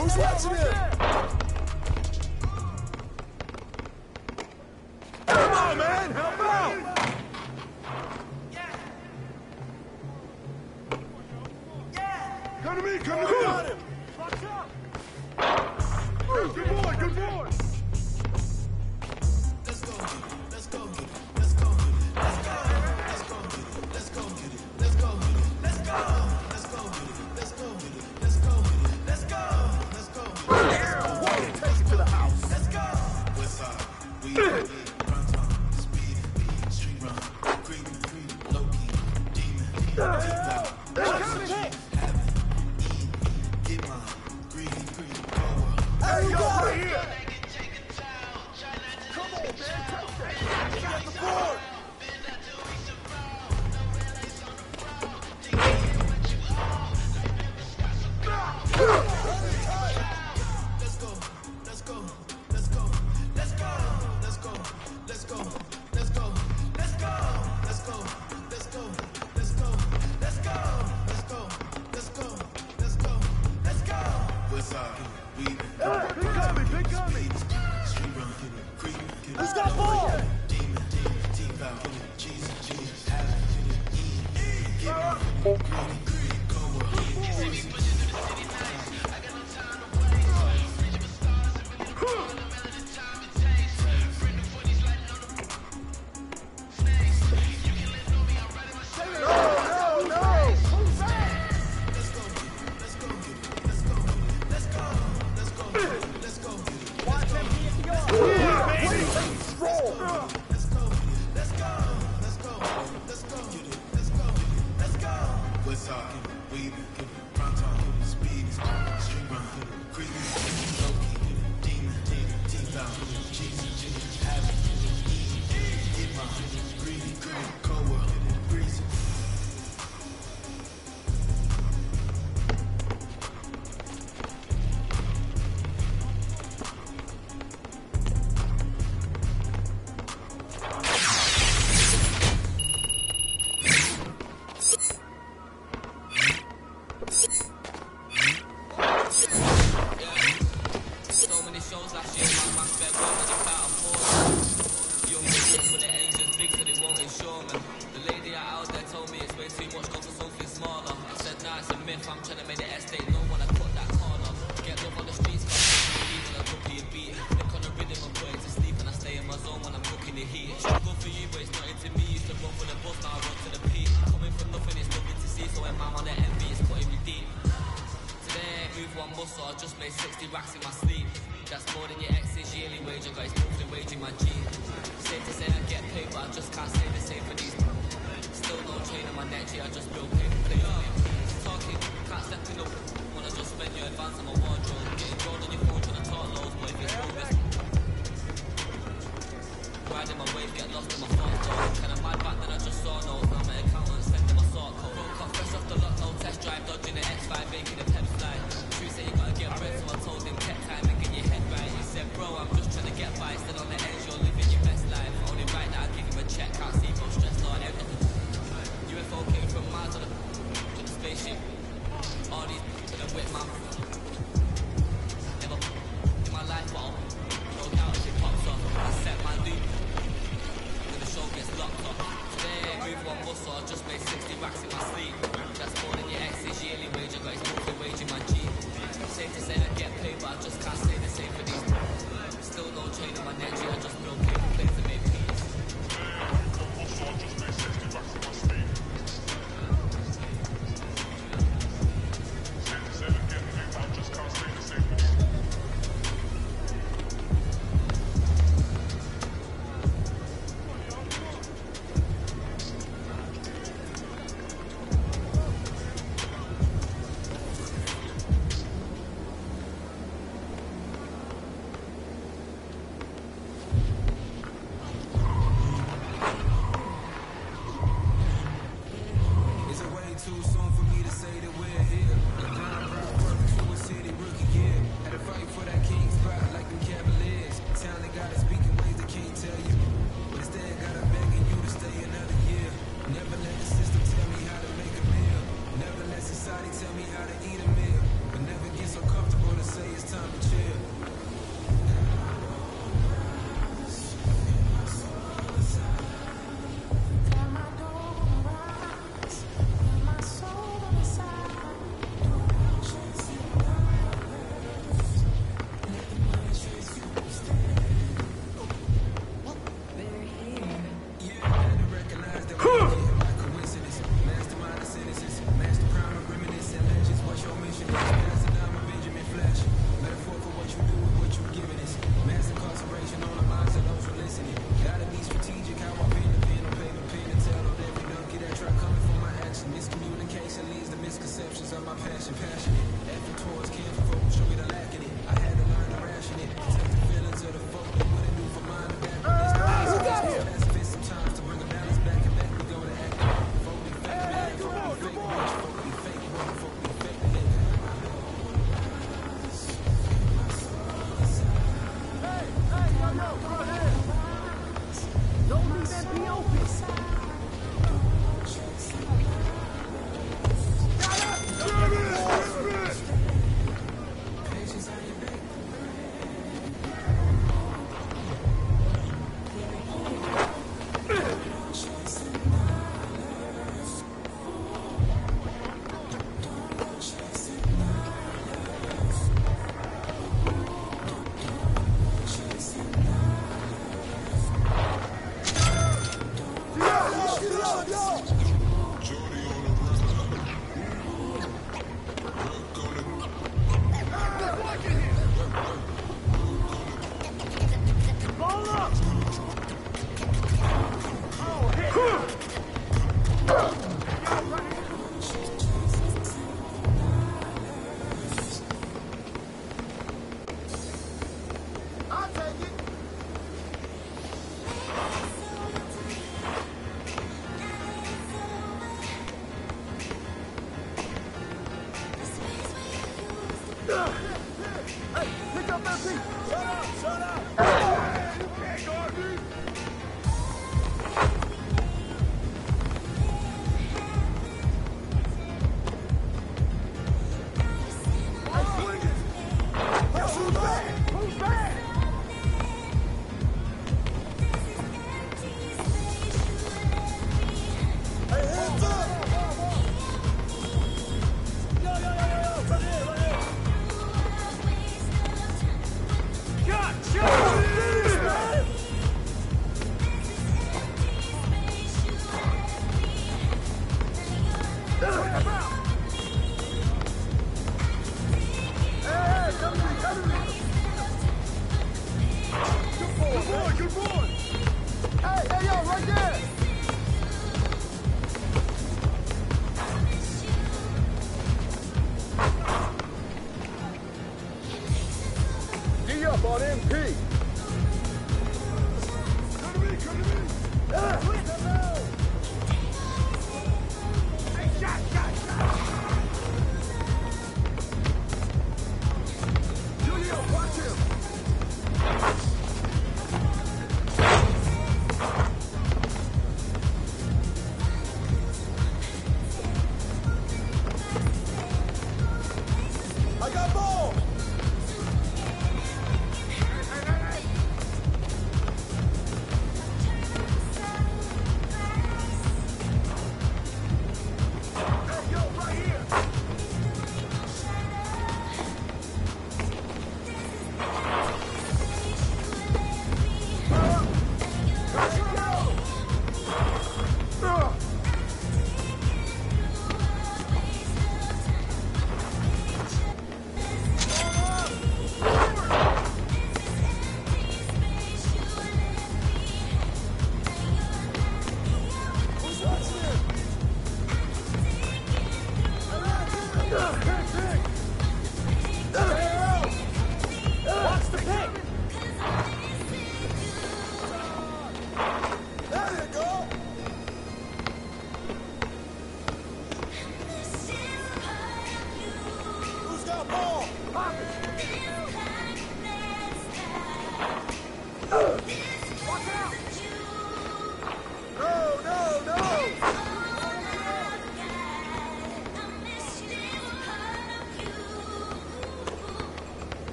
Who's watching it? Come on, man! Help out! Come to me! Come to me! Watch out! Good boy! Good boy! Let's go! Let's go! Let's go! Let's go! Let's go! Let's go! Let's go! Let's go! Let's go! Let's go! Let's go! Let's go! Let's go! Let's go! Take it to the house. Let's go! What's up? We run time, speed, street run, creep, low key, demon, deep out. Get mine, greedy, hey, yo, right here! Come on, man, take that! Got the board! Let's go, let's go, let's go, let's go, let's go, let's go, let's go, let's go, let's go, let's go, let's go, let's go, let's go, let's go, let's go, let's go. What's up? We big coming, big coming. Street run, creep, who's got ball? Demon, deep out, Jesus, Jesus, have it, get on, greedy, go up, muscle, I just made 60 racks in my sleep. That's more than your ex's yearly wage, I got his monthly wage in my jeans. Safe to say I get paid, but I just can't say the same for these. Still no chain on my neck, yeah, I just build paper plates. Talking, can't step in up when I just spend your advance on my wardrobe. Getting drawn on your phone, trying to talk loads, but if it's bogus. Riding my wave, get lost in my thoughts, though. Kinda mad back then I just saw notes. Now my accountant sending my sort code. Broke up fresh off the lot, no test drive, dodging the X5, making the pep fly. True say you gotta get bread, so I told him, take time and get your head right. He said, bro, I'm just trying to get by, still on the edge, you're living your best life. Only right now, I give him a check, can't see no stress, no everything. UFO came from Mars to the spaceship. All these in a whip, man. Never in my life, but I'll choke out if it pops up. I set my loop when the show gets locked up. Today, move one muscle, I just made 60 racks in my sleep. That's more than your ex's yearly wage, I got his monthly wage in my jeans. Safe to say I get paid, but I just can't say the same for these. Still no chain on my neck, yeah, I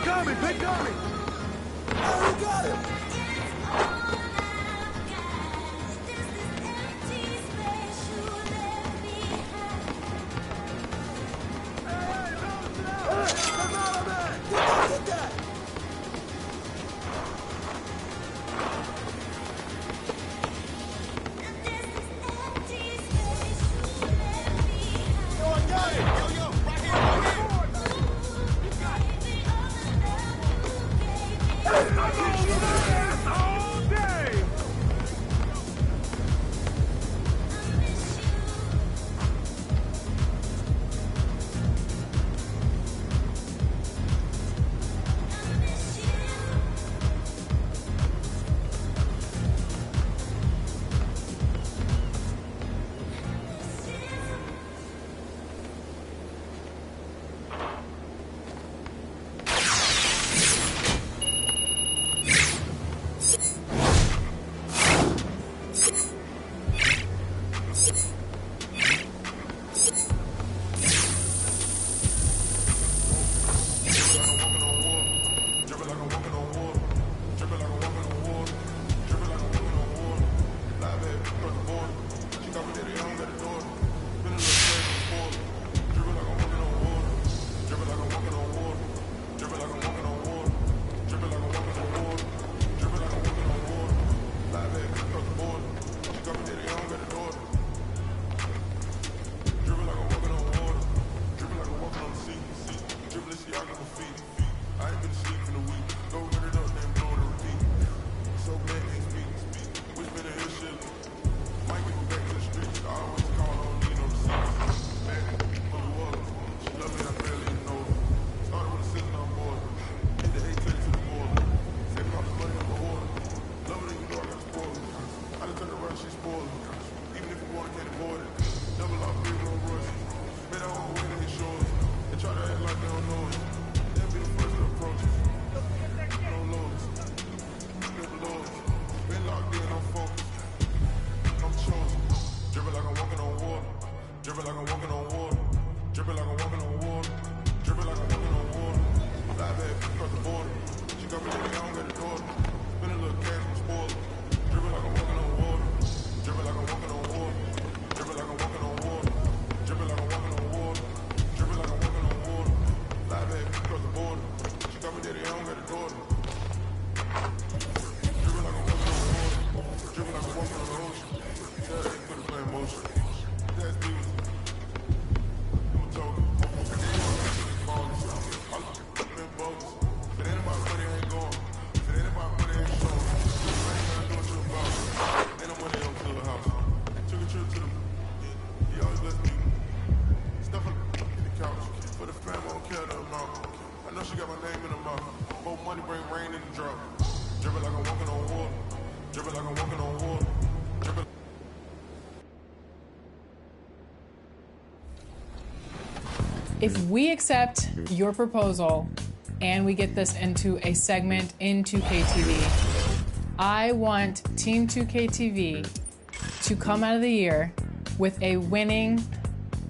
coming, pick coming. Oh, you got it. If we accept your proposal and we get this into a segment in 2K TV, I want Team 2K TV to come out of the year with a winning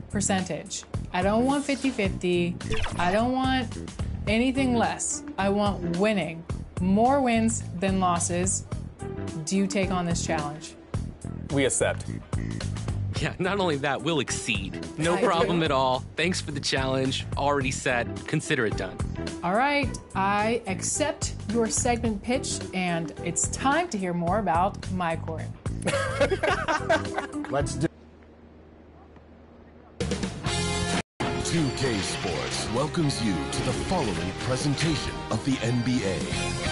percentage. I don't want 50-50. I don't want anything less. I want winning. More wins than losses. Do you take on this challenge? We accept. Yeah, not only that, we'll exceed. No problem at all. Thanks for the challenge. Already set. Consider it done. All right, I accept your segment pitch, and it's time to hear more about my court. Let's do 2K Sports welcomes you to the following presentation of the NBA.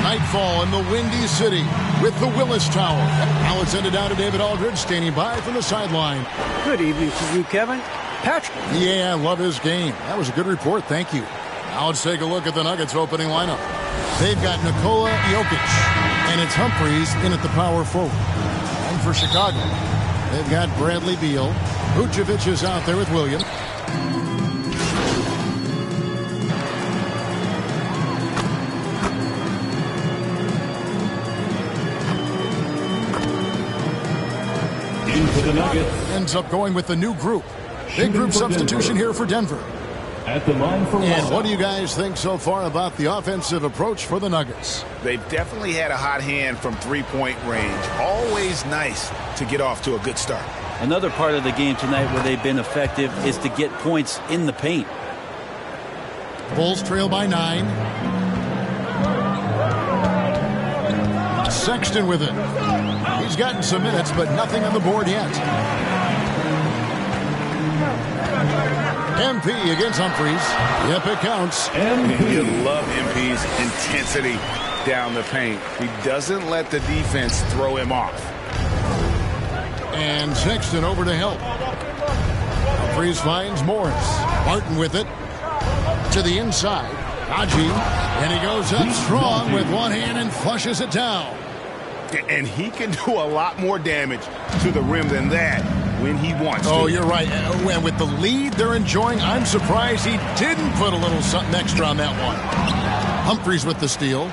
Nightfall in the Windy City with the Willis Tower. Now it's ended down to David Aldridge standing by from the sideline. Good evening to you, Kevin. Patrick. Yeah, I love his game. That was a good report. Thank you. Now let's take a look at the Nuggets opening lineup. They've got Nikola Jokic, and it's Humphreys in at the power forward. And for Chicago, they've got Bradley Beal. Vucevic is out there with Williams. for the Nuggets. Ends up going with the new group. Big group substitution here for Denver. At the line for And what do you guys think so far about the offensive approach for the Nuggets? They've definitely had a hot hand from three-point range. Always nice to get off to a good start. Another part of the game tonight where they've been effective is to get points in the paint. Bulls trail by 9. Sexton with it. He's gotten some minutes, but nothing on the board yet. MP against Humphries. Yep, it counts. You love MP's intensity down the paint. He doesn't let the defense throw him off. And Sexton over to help. Humphries finds Morris. Martin with it. To the inside. Haji. And he goes up strong with one hand and flushes it down. And he can do a lot more damage to the rim than that when he wants to. Oh, you're right. And with the lead they're enjoying, I'm surprised he didn't put a little something extra on that one. Humphries with the steal.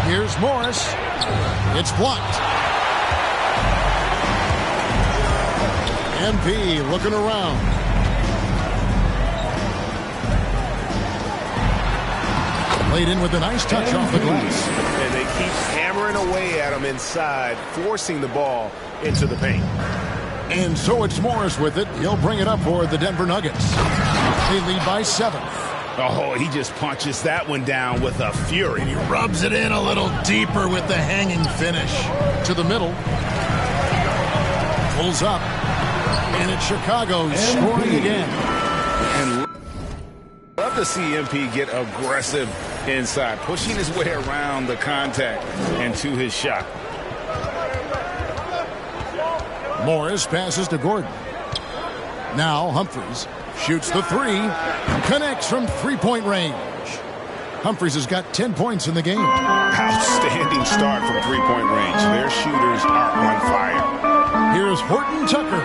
Here's Morris. It's blocked. MP looking around. Played in with a nice touch off the glass. And they keep hammering away at him inside, forcing the ball into the paint. And so it's Morris with it. He'll bring it up for the Denver Nuggets. They lead by 7. Oh, he just punches that one down with a fury. And he rubs it in a little deeper with the hanging finish. To the middle. Pulls up. And it's Chicago scoring again. And love to see MP get aggressive inside, pushing his way around the contact and to his shot. Morris passes to Gordon. Now Humphries shoots the 3. Connects from three-point range. Humphries has got 10 points in the game. Outstanding start from three-point range. Their shooters are on fire. Here's Horton Tucker.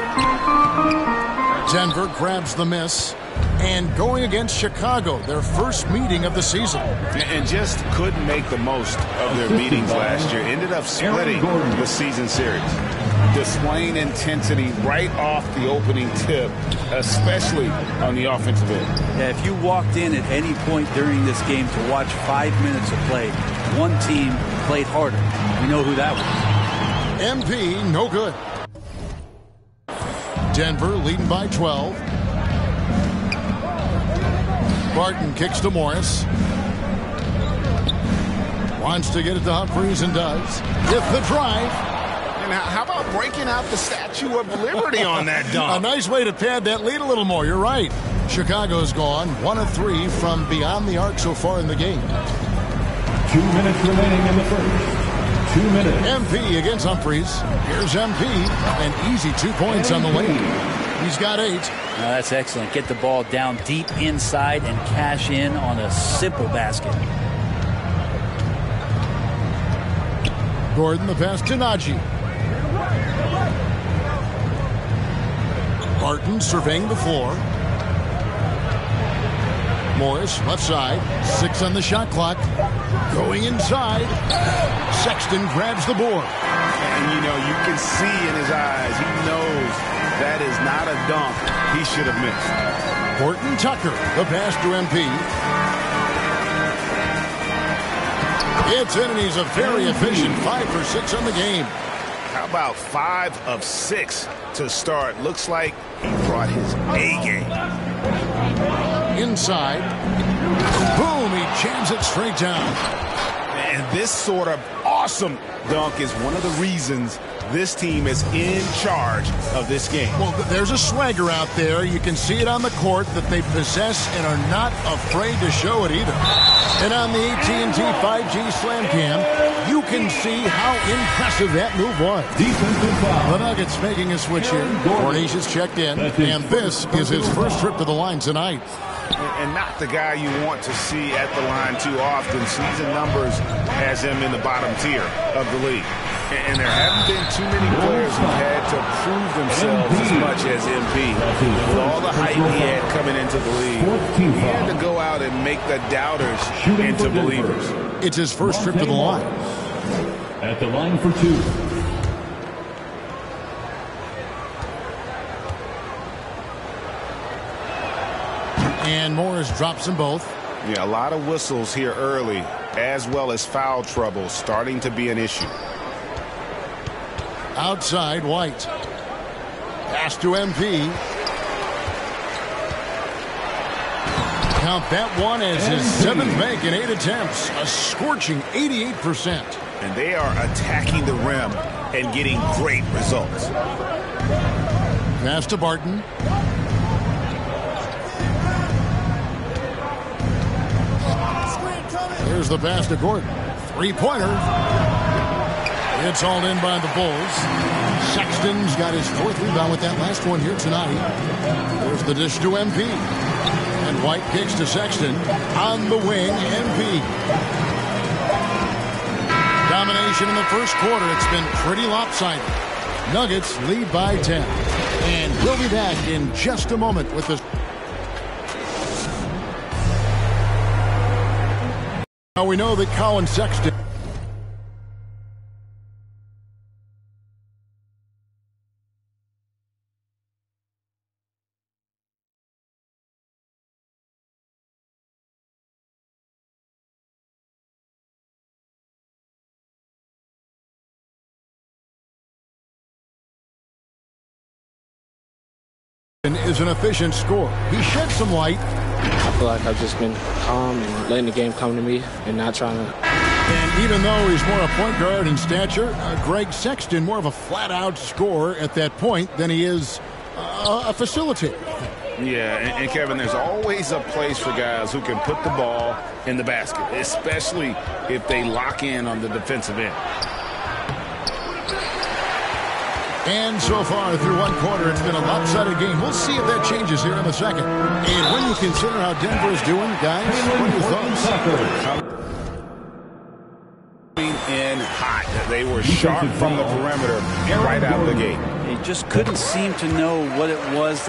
Denver grabs the miss. And going against Chicago, their first meeting of the season. And just couldn't make the most of their meetings last year. Ended up splitting the season series. Displaying intensity right off the opening tip, especially on the offensive end. Yeah, if you walked in at any point during this game to watch 5 minutes of play, one team played harder. We know who that was. MP, no good. Denver leading by 12. Barton kicks to Morris. Wants to get it to Humphries and does. With the drive. And how about breaking out the Statue of Liberty on that dunk? A nice way to pad that lead a little more. You're right. Chicago's gone 1 of 3 from beyond the arc so far in the game. 2 minutes remaining in the first. 2 minutes. MP against Humphries. Here's MP. An easy 2 points on the lane. He's got 8. That's excellent. Get the ball down deep inside and cash in on a simple basket. Gordon the pass to Najee. Barton surveying the floor. Morris left side. 6 on the shot clock. Going inside. Sexton grabs the board. And you know, you can see in his eyes, he knows that is not a dunk he should have missed. Horton Tucker, the pass to MP. It's in, and he's a very efficient 5 for 6 on the game. How about 5 of 6 to start? Looks like he brought his A game. Inside. Boom, he jams it straight down. And this sort of awesome dunk is one of the reasons this team is in charge of this game. Well, there's a swagger out there. You can see it on the court that they possess and are not afraid to show it either. And on the AT&T 5G Slam Cam, you can see how impressive that move was. The Nuggets making a switch here. Cornelius checked in, and this is his first trip to the line tonight. And not the guy you want to see at the line too often. Season numbers has him in the bottom tier of the league. And there haven't been too many players who had to prove themselves as much as MP. With all the hype he had coming into the league, he had to go out and make the doubters into believers. It's his first trip to the line. At the line for 2. And Morris drops them both. Yeah, a lot of whistles here early, as well as foul trouble starting to be an issue. Outside, White. Pass to MP. Count that one as his 7th make in 8 attempts. A scorching 88%. And they are attacking the rim and getting great results. Pass to Barton. Here's the pass to Gordon. 3-pointer. It's hauled in by the Bulls. Sexton's got his 4th rebound with that last one here tonight. There's the dish to MP. And White kicks to Sexton. On the wing, MP. Domination in the first quarter. It's been pretty lopsided. Nuggets lead by 10. And we'll be back in just a moment with this. Now we know that Colin Sexton. Is an efficient scorer. He shed some light. I feel like I've just been calm and letting the game come to me and not trying to. And even though he's more a point guard in stature, Greg Sexton more of a flat-out scorer at that point than he is a facilitator. Yeah, and Kevin, there's always a place for guys who can put the ball in the basket, especially if they lock in on the defensive end. And so far through one quarter, it's been a lopsided game. We'll see if that changes here in a second. And when you consider how Denver is doing, guys, what are your thoughts? In hot. They were sharp from the perimeter right out the gate. He just couldn't seem to know what it was.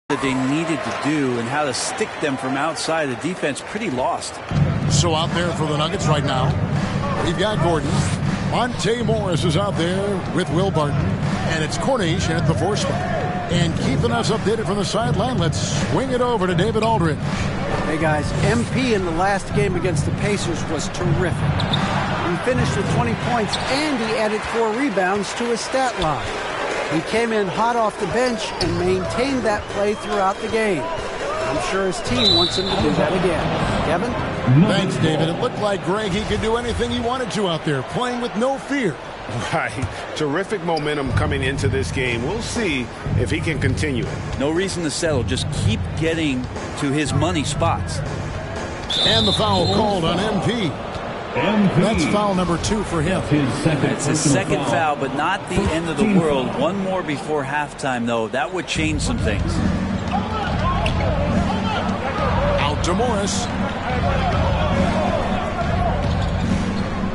That they needed to do and how to stick them from outside. The defense pretty lost. So out there for the Nuggets right now, we've got Gordon. Monte Morris is out there with Will Barton. And it's Cornish at the 4 spot. And keeping us updated from the sideline, let's swing it over to David Aldridge. Hey guys, MP in the last game against the Pacers was terrific. He finished with 20 points and he added 4 rebounds to his stat line. He came in hot off the bench and maintained that play throughout the game. I'm sure his team wants him to do that again. Kevin? Thanks, David. It looked like Greg, he could do anything he wanted to out there, playing with no fear. Right. Terrific momentum coming into this game. We'll see if he can continue it. No reason to settle. Just keep getting to his money spots. And the foul called on MP. That's foul number 2 for him. It's his second foul, but not the end of the world. One more before halftime, though. That would change some things. Out to Morris.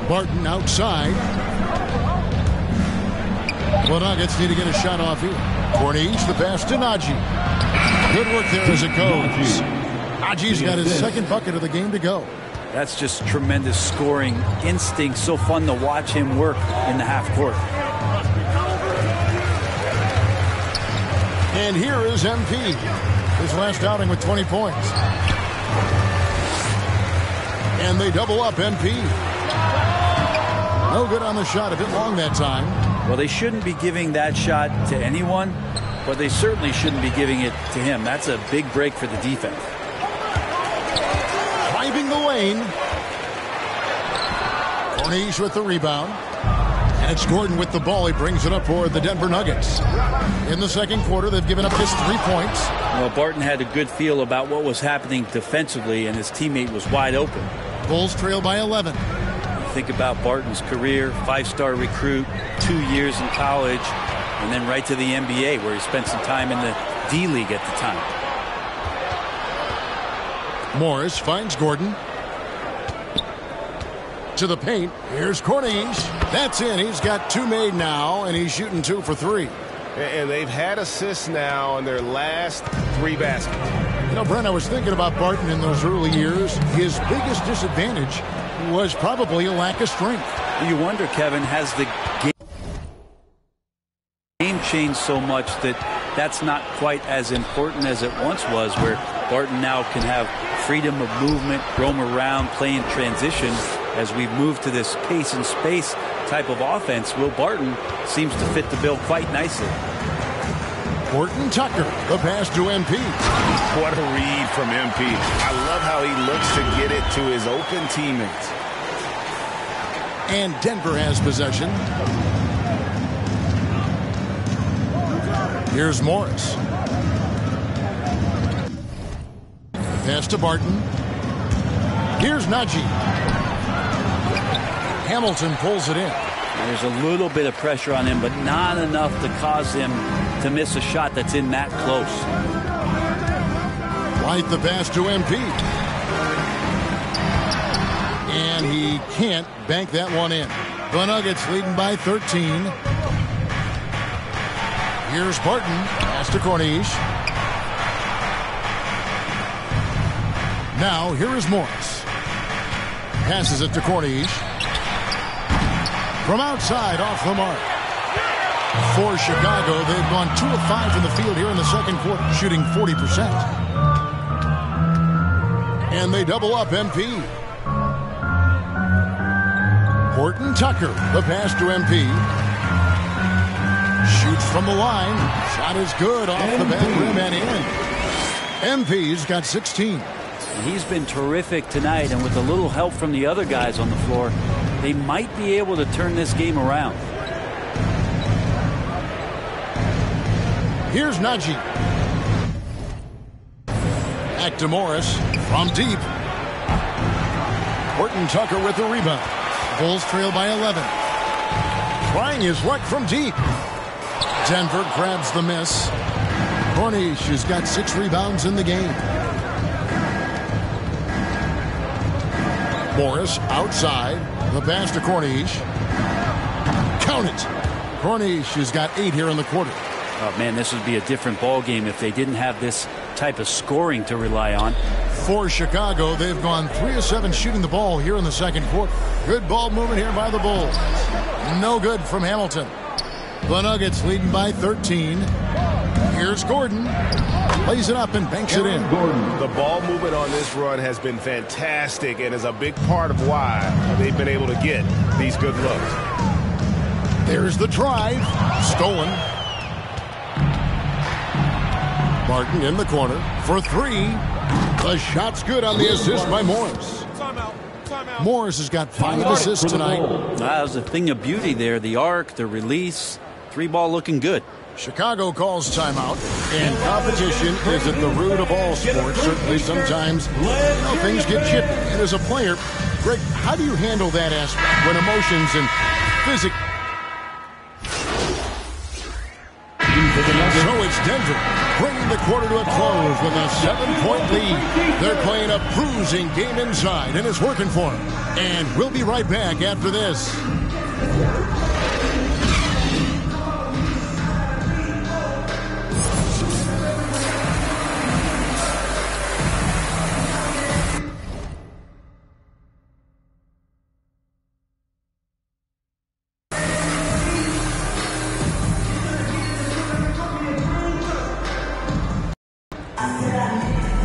Barton outside. The Nuggets need to get a shot off here. Cornish, the pass to Najee. Good work there as it goes. Najee's got his second bucket of the game to go. That's just tremendous scoring instinct. So fun to watch him work in the half court. And here is MP. His last outing with 20 points. And they double up MP. No good on the shot. A bit long that time. Well, they shouldn't be giving that shot to anyone, but they certainly shouldn't be giving it to him. That's a big break for the defense. Driving the lane. Cornish with the rebound. And it's Gordon with the ball. He brings it up for the Denver Nuggets. In the second quarter, they've given up just 3 points. Well, Barton had a good feel about what was happening defensively, and his teammate was wide open. Bulls trail by 11. Think about Barton's career, 5-star recruit, 2 years in college, and then right to the NBA, where he spent some time in the D-League at the time. Morris finds Gordon. To the paint. Here's Cornish. That's in. He's got 2 made now, and he's shooting 2 for 3. And they've had assists now in their last 3 baskets. You know, Brent, I was thinking about Barton in those early years. His biggest disadvantage was probably a lack of strength. You wonder, Kevin, has the game changed so much that that's not quite as important as it once was, where Barton now can have freedom of movement, roam around, play in transition. As we move to this pace and space type of offense, Will Barton seems to fit the bill quite nicely. Horton Tucker, the pass to MP. What a read from MP. I love how he looks to get it to his open teammates. And Denver has possession. Here's Morris. Pass to Barton. Here's Najee. Hamilton pulls it in. There's a little bit of pressure on him, but not enough to cause him to miss a shot that's in that close. White the pass to MP. And he can't bank that one in. The Nuggets leading by 13. Here's Barton. Pass to Cornish. Now here is Morris. Passes it to Cornish. From outside, off the mark. For Chicago, they've gone 2 of 5 from the field here in the second quarter, shooting 40%. And they double up MP. Horton Tucker, the pass to MP. Shoots from the line. Shot is good off the back rim and in. MP's got 16. He's been terrific tonight, and with a little help from the other guys on the floor, they might be able to turn this game around. Here's Najee. Back to Morris from deep. Horton Tucker with the rebound. Bulls trail by 11. Trying his luck from deep. Denver grabs the miss. Cornish has got 6 rebounds in the game. Morris outside. The pass to Cornish. Count it. Cornish has got 8 here in the quarter. Oh, man, this would be a different ball game if they didn't have this type of scoring to rely on. For Chicago, they've gone 3 of 7 shooting the ball here in the second quarter. Good ball movement here by the Bulls. No good from Hamilton. The Nuggets leading by 13. Here's Gordon. Plays it up and banks it in. The ball movement on this run has been fantastic and is a big part of why they've been able to get these good looks. There's the drive. Stolen. Martin in the corner for 3. The shot's good on the assist by Morris. Morris has got 5 assists tonight. That was a thing of beauty there. The arc, the release, 3-ball looking good. Chicago calls timeout, and competition is at the root of all sports. Certainly sometimes things get chippy. And as a player, Greg, how do you handle that aspect when emotions and physics? So it's Denver bringing the quarter to a close with a 7-point lead. They're playing a bruising game inside, and it's working for them. And we'll be right back after this.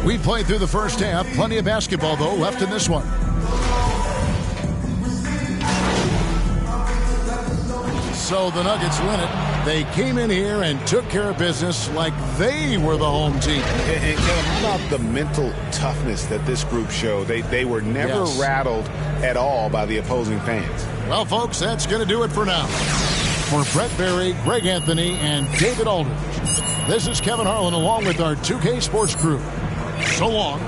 We played through the first half. Plenty of basketball, though, left in this one. So the Nuggets win it. They came in here and took care of business like they were the home team. And Kevin, how about the mental toughness that this group showed? They were never rattled at all by the opposing fans. Well, folks, that's going to do it for now. For Brett Berry, Greg Anthony, and David Aldridge, this is Kevin Harlan along with our 2K Sports crew. So long.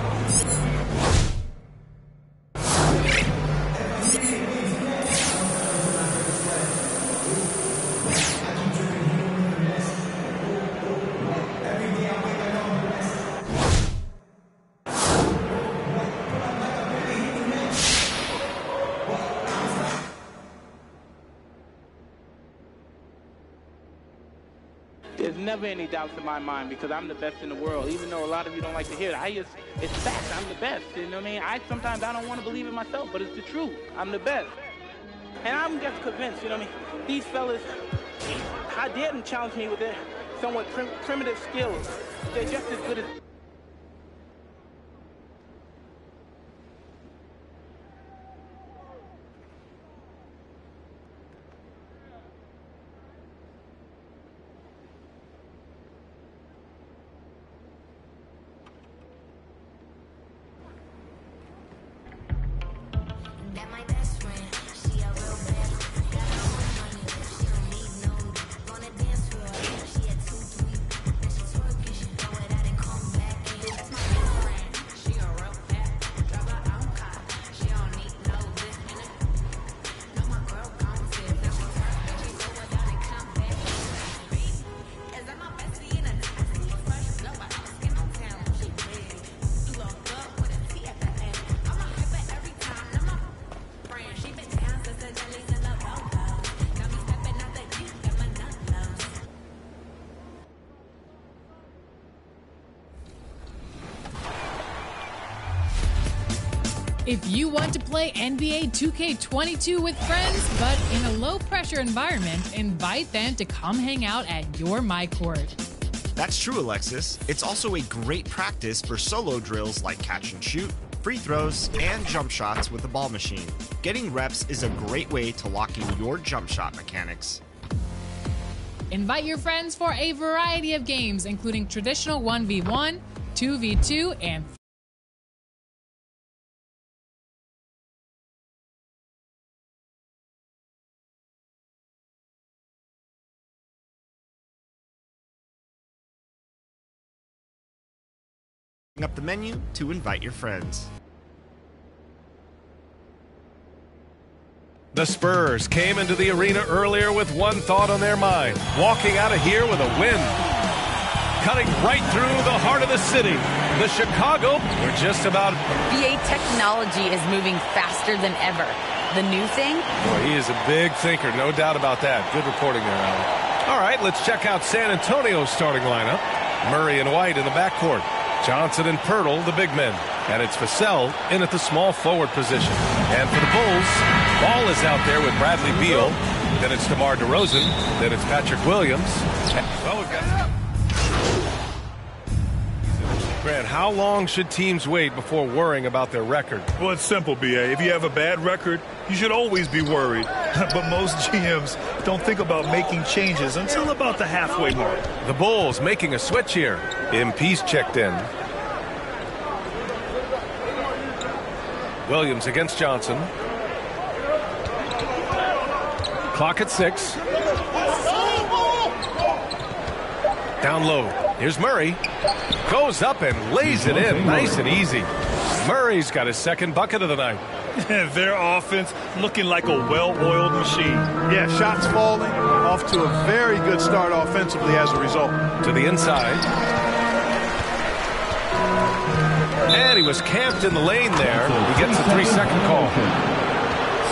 never any doubts in my mind because I'm the best in the world. Even though a lot of you don't like to hear it, it's fact. I'm the best. You know what I mean? Sometimes I don't want to believe it myself, but it's the truth. I'm the best. And I'm just convinced, you know what I mean? These fellas, how dare them challenge me with their somewhat primitive skills? They're just as good as... If you want to play NBA 2K22 with friends, but in a low-pressure environment, invite them to come hang out at your MyCourt. That's true, Alexis. It's also a great practice for solo drills like catch and shoot, free throws, and jump shots with the ball machine. Getting reps is a great way to lock in your jump shot mechanics. Invite your friends for a variety of games, including traditional 1v1, 2v2, and up the menu to invite your friends. The Spurs came into the arena earlier with one thought on their mind, walking out of here with a win. Cutting right through the heart of the city, the Chicago were just about... NBA technology is moving faster than ever. The new thing? Boy, he is a big thinker, no doubt about that. Good reporting there, Alan. All right, let's check out San Antonio's starting lineup. Murray and White in the backcourt. Johnson and Pirtle, the big men. And it's Vassell in at the small forward position. And for the Bulls, Ball is out there with Bradley Beal. Then it's DeMar DeRozan. Then it's Patrick Williams. Well, we've got... Grant, how long should teams wait before worrying about their record? Well, it's simple, B.A. If you have a bad record, you should always be worried. But most GMs don't think about making changes until about the halfway mark. The Bulls making a switch here. MP's checked in. Williams against Johnson. Clock at 6. Down low. Here's Murray. Goes up and lays it in nice and easy. Murray's got his second bucket of the night. Their offense looking like a well-oiled machine. Yeah, shots falling, off to a very good start offensively as a result. To the inside. And he was camped in the lane there. He gets a 3-second call.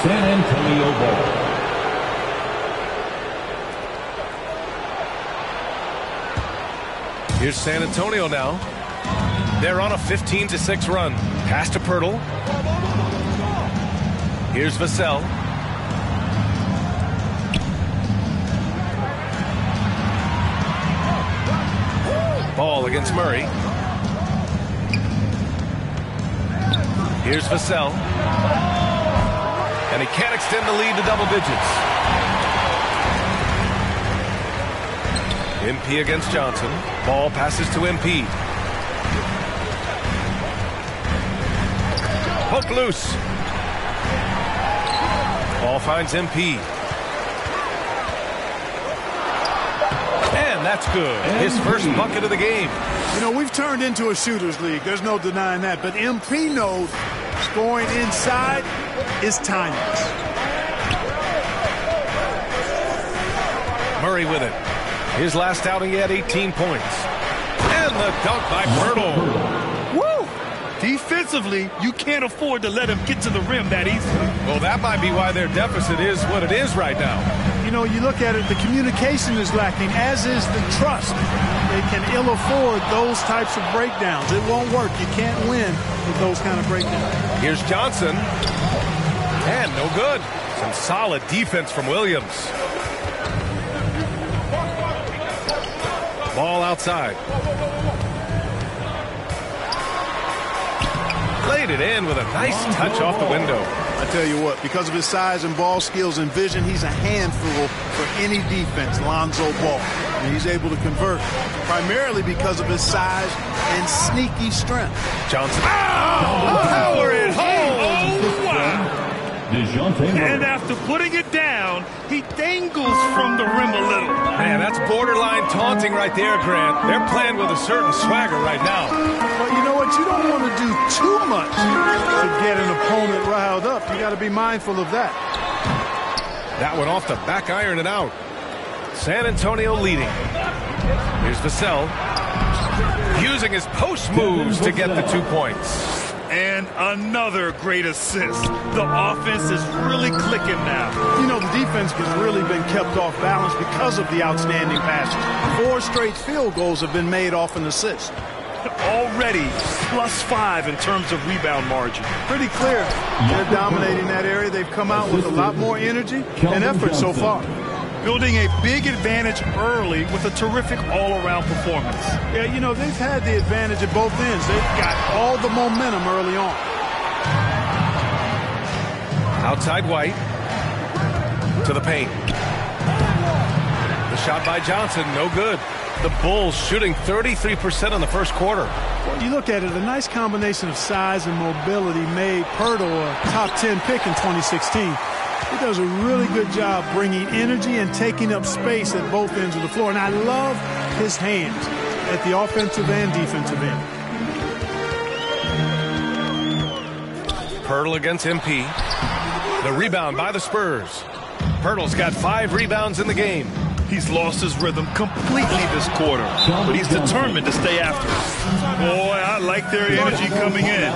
San Antonio ball. Here's San Antonio now. They're on a 15-6 run. Pass to Pirtle. Here's Vassell. Ball against Murray. Here's Vassell. And he can't extend the lead to double digits. MP against Johnson. Ball passes to MP. Hook loose. Ball finds MP. And that's good. His first bucket of the game. You know, we've turned into a shooter's league. There's no denying that. But MP knows scoring inside is timeless. Murray with it. His last outing, he had 18 points. And the dunk by Pirtle. Woo! Defensively, you can't afford to let him get to the rim that easily. Well, that might be why their deficit is what it is right now. You know, you look at it, the communication is lacking, as is the trust. They can ill afford those types of breakdowns. It won't work. You can't win with those kind of breakdowns. Here's Johnson. And no good. Some solid defense from Williams. Ball outside. Laid it in with a nice touch off the window. I tell you what, because of his size and ball skills and vision, he's a handful for any defense, Lonzo Ball. And he's able to convert primarily because of his size and sneaky strength. Johnson. Power it home! Oh, wow! DeJounte And after putting it down, he dangles from the rim a little. Man, that's borderline taunting right there, Grant. They're playing with a certain swagger right now. But you know what? You don't want to do too much to get an opponent riled up. You got to be mindful of that. That one off the back iron and out. San Antonio leading. Here's Vassell. Using his post moves to get the 2 points. And another great assist. The offense is really clicking now. You know, the defense has really been kept off balance because of the outstanding passes. 4 straight field goals have been made off an assist. Already +5 in terms of rebound margin. Pretty clear. They're dominating that area. They've come out with a lot more energy and effort so far. Building a big advantage early with a terrific all-around performance. Yeah, you know, they've had the advantage at both ends. They've got all the momentum early on. Outside White. To the paint. The shot by Johnson, no good. The Bulls shooting 33% in the first quarter. Well, you look at it, a nice combination of size and mobility made Pirtle a top 10 pick in 2016. He does a really good job bringing energy and taking up space at both ends of the floor. And I love his hands at the offensive and defensive end. Pirtle against MP. The rebound by the Spurs. Pirtle's got 5 rebounds in the game. He's lost his rhythm completely this quarter, but he's determined to stay after it. Boy, I like their energy coming in.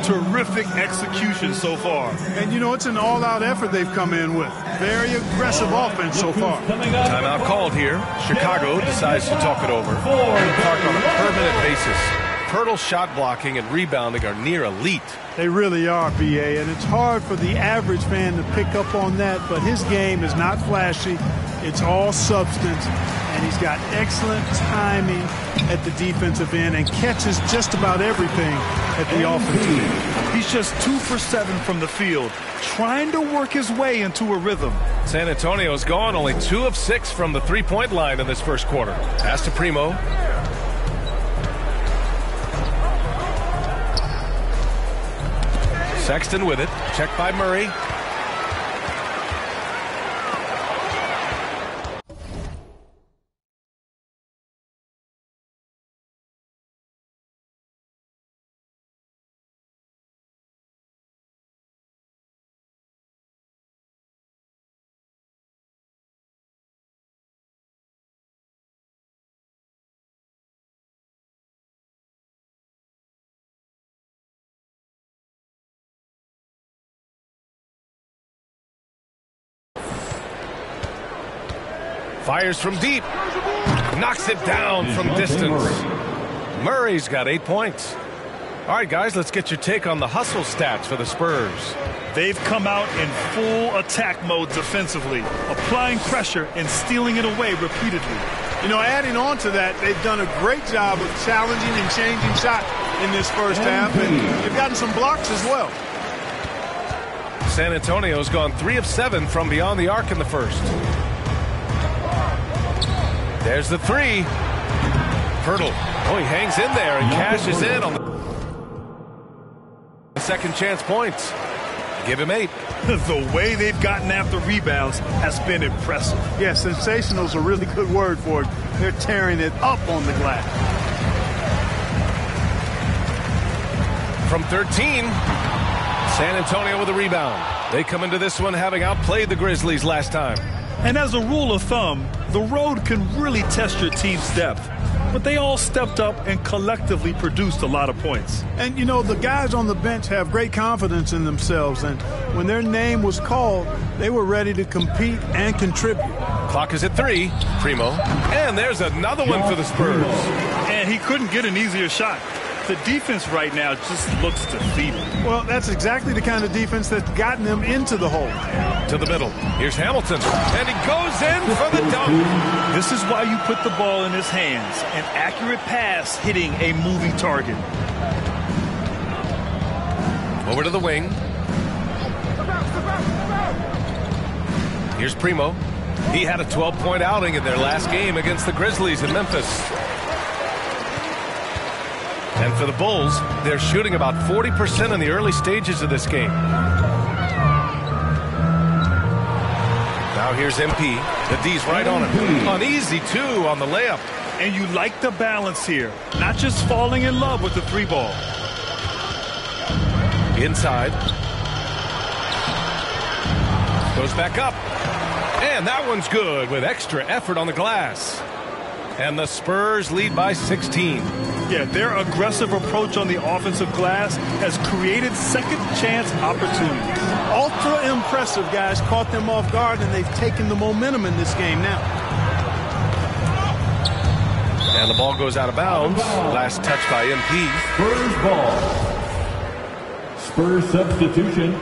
Terrific execution so far. And, you know, it's an all-out effort they've come in with. Very aggressive offense so far. Timeout called here. Chicago decides to talk it over. Park on a permanent basis. Pirtle's shot blocking and rebounding are near elite. They really are, BA, and it's hard for the average fan to pick up on that, but his game is not flashy. It's all substance, and he's got excellent timing at the defensive end and catches just about everything at the offensive end. He's just 2 for 7 from the field, trying to work his way into a rhythm. San Antonio's gone only 2 of 6 from the three-point line in this first quarter. Pass to Primo. Sexton with it. Checked by Murray. Fires from deep. Knocks it down from distance. Murray's got 8 points. All right, guys, let's get your take on the hustle stats for the Spurs. They've come out in full attack mode defensively, applying pressure and stealing it away repeatedly. You know, adding on to that, they've done a great job of challenging and changing shots in this first half, and they've gotten some blocks as well. San Antonio's gone 3 of 7 from beyond the arc in the first. There's the 3. Pirtle. Oh, he hangs in there and cashes in on the second chance points. Give him 8. The way they've gotten after rebounds has been impressive. Yeah, sensational is a really good word for it. They're tearing it up on the glass. From 13, San Antonio with a rebound. They come into this one having outplayed the Grizzlies last time. And as a rule of thumb, the road can really test your team's depth. but they all stepped up and collectively produced a lot of points. And, you know, the guys on the bench have great confidence in themselves, and when their name was called, they were ready to compete and contribute. Clock is at 3. Primo. And there's another one for the Spurs. And he couldn't get an easier shot. The defense right now just looks defeated. Well, that's exactly the kind of defense that's gotten them into the hole. To the middle. Here's Hamilton. And he goes in for the dunk. This is why you put the ball in his hands. An accurate pass hitting a moving target. Over to the wing. Here's Primo. He had a 12-point outing in their last game against the Grizzlies in Memphis. And for the Bulls, they're shooting about 40% in the early stages of this game. Now here's MP. The D's right on him. An easy 2 on the layup. And you like the balance here. Not just falling in love with the 3 ball. Inside. Goes back up. And that one's good with extra effort on the glass. And the Spurs lead by 16. Yeah, their aggressive approach on the offensive glass has created second chance opportunities. Ultra impressive, guys. Caught them off guard, and they've taken the momentum in this game now. And the ball goes out of bounds. Last touch by MP. Spurs ball. Spurs substitution.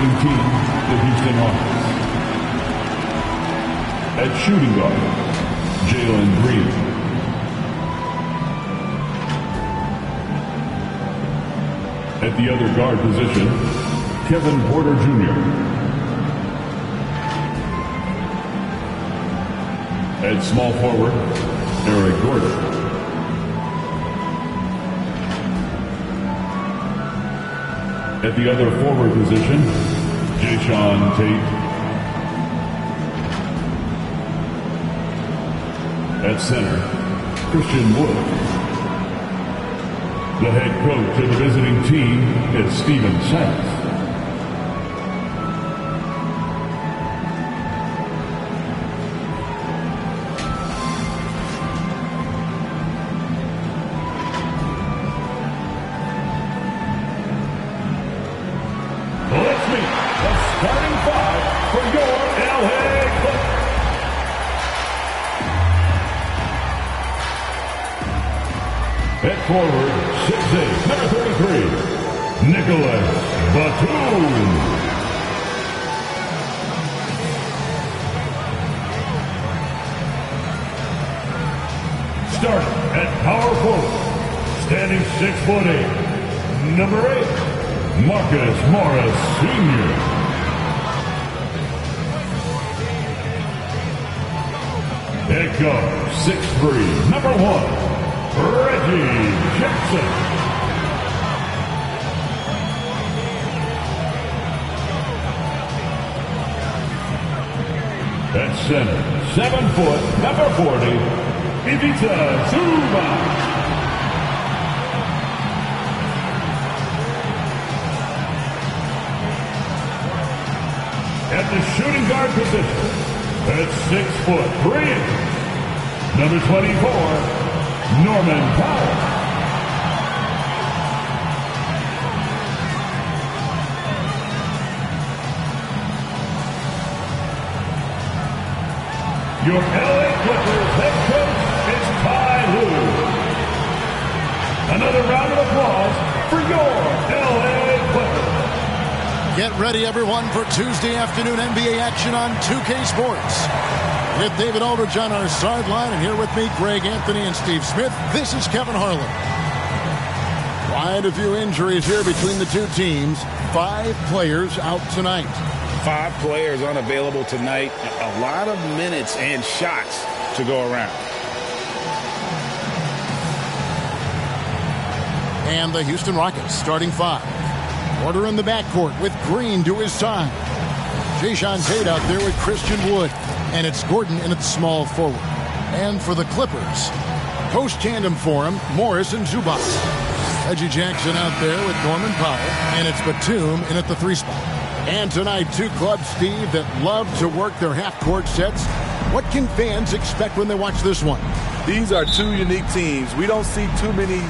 visiting team, the Houston Rockets. At shooting guard, Jalen Green. At the other guard position, Kevin Porter Jr. At small forward, Eric Gordon. At the other forward position, Jayshawn Tate. At center, Christian Wood. The head coach of the visiting team is Steven Sachs. Let's meet the starting five for your LA Clippers. At forward, 6'8", number 33, Nicholas Batum. Starting at power forward, standing 6'8", number 8, Marcus Morris Sr. At guard, 6'3", number 1, Reggie Jackson. At center, 7 foot, number 40, Ivica Zubac. At the shooting guard position, at 6 foot, 3 inches, number 24, Norman Powell. Your LA Clippers head coach is Ty Lue. Another round of applause for your LA Clippers. Get ready, everyone, for Tuesday afternoon NBA action on 2K Sports. With David Aldridge on our sideline, and here with me, Greg Anthony and Steve Smith, this is Kevin Harlan. Quite a few injuries here between the two teams. 5 players out tonight. 5 players unavailable tonight. A lot of minutes and shots to go around. And the Houston Rockets starting 5. Porter in the backcourt with Green to his side. Jayshawn Tate out there with Christian Wood. And it's Gordon in at small forward. And for the Clippers, post tandem for him, Morris and Zubac. Reggie Jackson out there with Norman Powell. And it's Batum in at the 3 spot. And tonight, 2 clubs, Steve, that love to work their half-court sets. What can fans expect when they watch this one? These are 2 unique teams. We don't see too many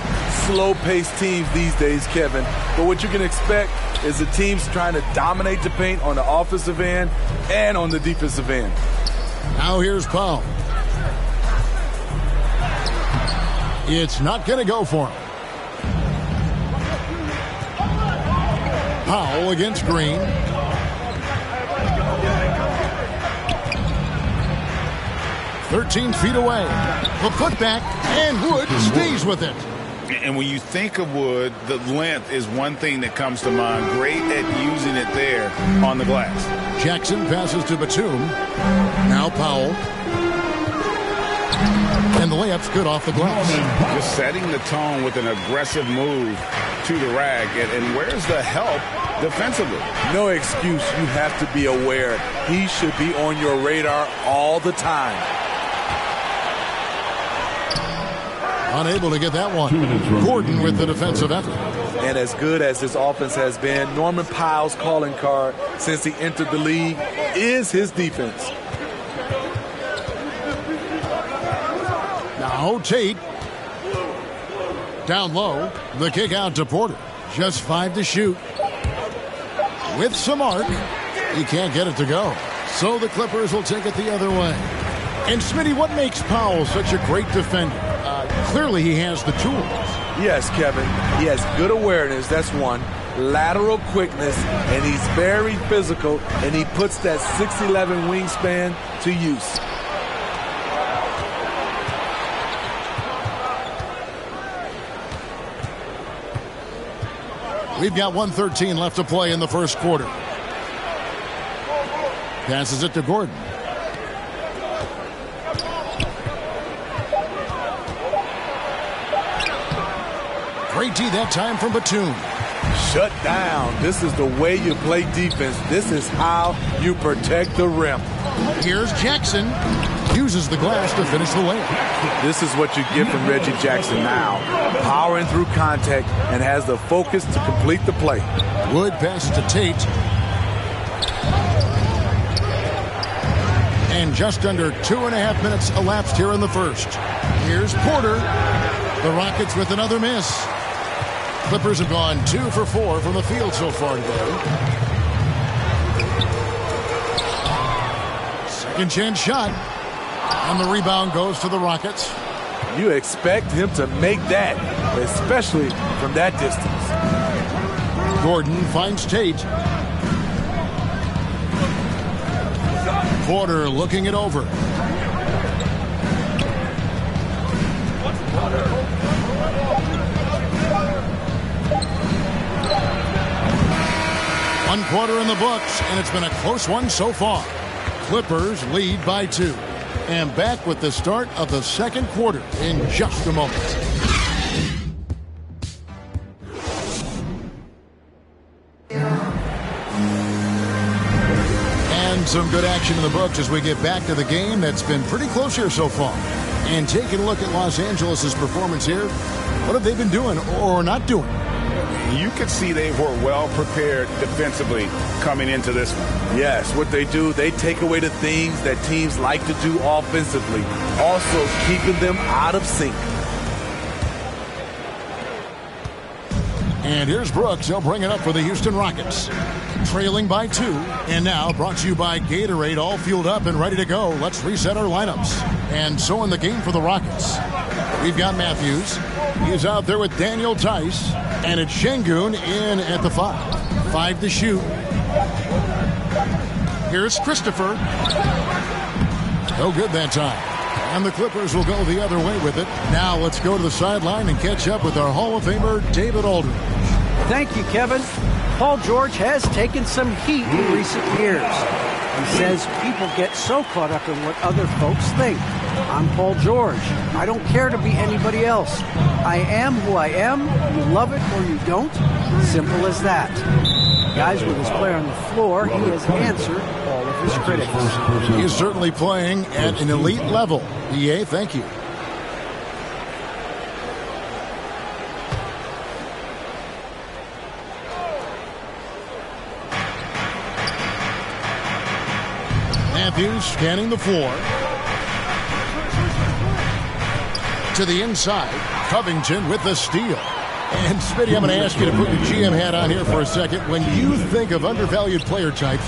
slow-paced teams these days, Kevin. But what you can expect is the teams trying to dominate the paint on the offensive end and on the defensive end. Now here's Powell. It's not going to go for him. Powell against Green. "13 feet away. The putback, and Wood stays with it." And when you think of Wood, the length is one thing that comes to mind. Great at using it there on the glass. Jackson passes to Batum. Now Powell. And the layup's good off the glass. Just setting the tone with an aggressive move to the rack. And where's the help defensively? No excuse. You have to be aware. He should be on your radar all the time. Unable to get that one. Gordon with the defensive effort. And as good as this offense has been, Norman Powell's calling card since he entered the league is his defense. Now Tate. Down low. The kick out to Porter. Just 5 to shoot. With some arc. He can't get it to go. So the Clippers will take it the other way. And Smitty, what makes Powell such a great defender? Clearly he has the tools. Yes, Kevin. He has good awareness, that's one. lateral quickness, and he's very physical, and he puts that 6'11" wingspan to use. We've got 1:13 left to play in the first quarter. Passes it to Gordon. Great D that time from Batum. Shut down. This is the way you play defense. This is how you protect the rim. Here's Jackson. Uses the glass to finish the layup. This is what you get from Reggie Jackson now. Powering through contact and has the focus to complete the play. Wood passes to Tate. And just under 2.5 minutes elapsed here in the first. Here's Porter. The Rockets with another miss. Clippers have gone 2 for 4 from the field so far today. Second chance shot. And the rebound goes to the Rockets. You expect him to make that, especially from that distance. Gordon finds Tate. Porter looking it over. One quarter in the books, and it's been a close one so far. Clippers lead by 2. And back with the start of the second quarter in just a moment. And some good action in the books as we get back to the game that's been pretty close here so far. And taking a look at Los Angeles' performance here, what have they been doing or not doing? You could see they were well prepared defensively coming into this one. Yes, what they do, they take away the things that teams like to do offensively, also keeping them out of sync. And here's Brooks. He'll bring it up for the Houston Rockets. Trailing by 2. And now brought to you by Gatorade, all fueled up and ready to go. Let's reset our lineups. And so in the game for the Rockets, we've got Matthews. He's out there with Daniel Tice. And it's Şengün in at the 5. 5 to shoot. Here's Christopher. No good that time. And the Clippers will go the other way with it. Now let's go to the sideline and catch up with our Hall of Famer, David Aldridge. Thank you, Kevin. Paul George has taken some heat in recent years. He says people get so caught up in what other folks think. I'm Paul George. I don't care to be anybody else. I am who I am. You love it or you don't. Simple as that. Guys, with his play on the floor, he has answered all of his critics. He is certainly playing at an elite level. EA, thank you. Matthews scanning the floor. To the inside. Covington with the steal. And Smitty, I'm going to ask you to put your GM hat on here for a second. When you think of undervalued player types,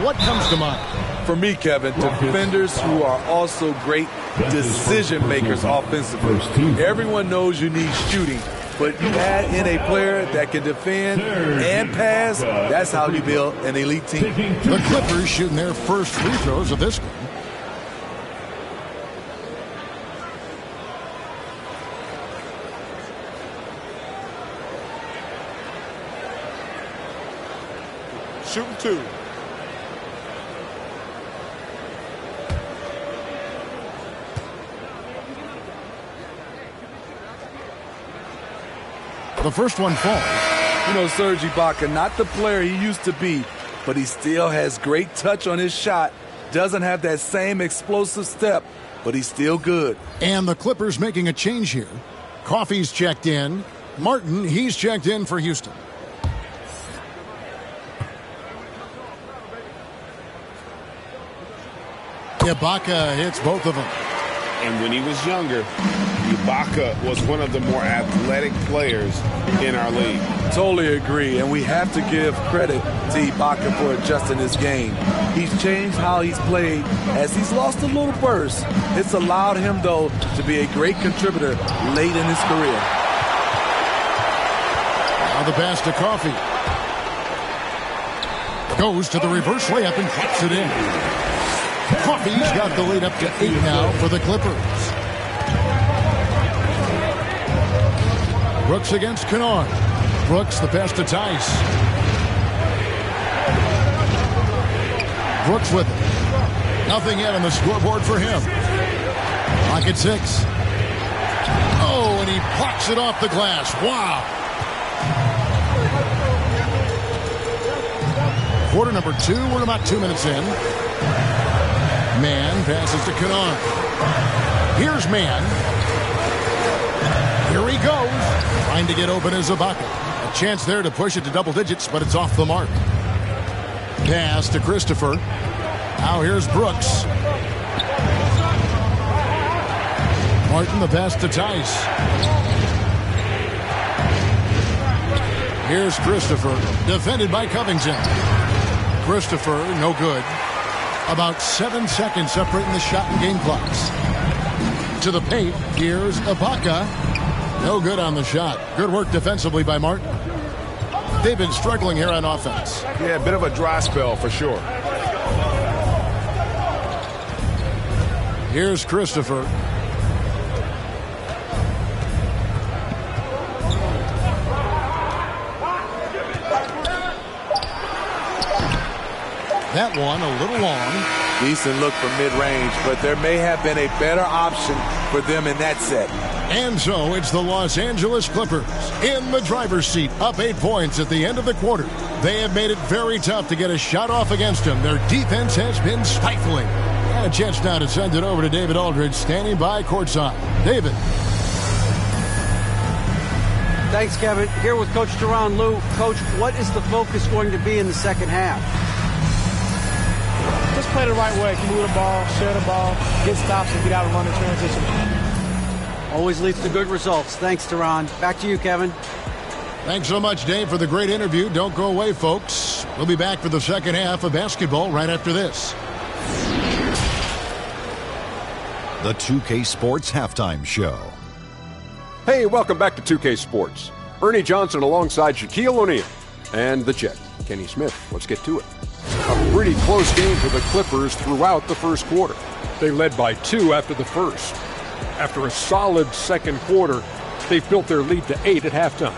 what comes to mind? For me, Kevin, defenders who are also great decision makers offensively. Everyone knows you need shooting, but you add in a player that can defend and pass, that's how you build an elite team. The Clippers shooting their first free throws of this one. Shooting 2. The first one falls. You know, Serge Ibaka, not the player he used to be, but he still has great touch on his shot. Doesn't have that same explosive step, but he's still good. And the Clippers making a change here. Coffey's checked in. Martin, he's checked in for Houston. Ibaka hits both of them. And when he was younger, Ibaka was one of the more athletic players in our league. Totally agree, and we have to give credit to Ibaka for adjusting his game. He's changed how he's played as he's lost a little burst. It's allowed him, though, to be a great contributor late in his career. Now the pass to Coffey. Goes to the reverse layup and drops it in. Coffey's got the lead up to 8 now for the Clippers. Brooks against Kennard. Brooks the pass to Tice. Brooks with it. Nothing yet on the scoreboard for him. Clock at 6. Oh, and he blocks it off the glass. Wow. Quarter number 2. We're about 2 minutes in. Mann passes to Kennard. Here's Mann. Here he goes. Trying to get open as Ibaka. A chance there to push it to double digits, but it's off the mark. Pass to Christopher. Now here's Brooks. Martin the pass to Tice. Here's Christopher. Defended by Covington. Christopher, no good. About 7 seconds separating the shot and game clocks. To the paint. Here's Ibaka. No good on the shot. Good work defensively by Martin. They've been struggling here on offense. Yeah, a bit of a dry spell for sure. Here's Christopher. That one a little long. Decent look from mid-range, but there may have been a better option for them in that set. And so it's the Los Angeles Clippers in the driver's seat, up 8 points at the end of the quarter. They have made it very tough to get a shot off against them. Their defense has been stifling. And a chance now to send it over to David Aldridge, standing by courtside. David. Thanks, Kevin. Here with Coach Teron Lue. Coach, what is the focus going to be in the second half? Just play the right way. Move the ball, share the ball, get stops, and get out and run the transition. Always leads to good results. Thanks, Teron. Back to you, Kevin. Thanks so much, Dave, for the great interview. Don't go away, folks. We'll be back for the second half of basketball right after this. The 2K Sports Halftime Show. Hey, welcome back to 2K Sports. Ernie Johnson alongside Shaquille O'Neal. And the Jet, Kenny Smith. Let's get to it. A pretty close game for the Clippers throughout the first quarter. They led by 2 after the first. After a solid second quarter, they've built their lead to 8 at halftime.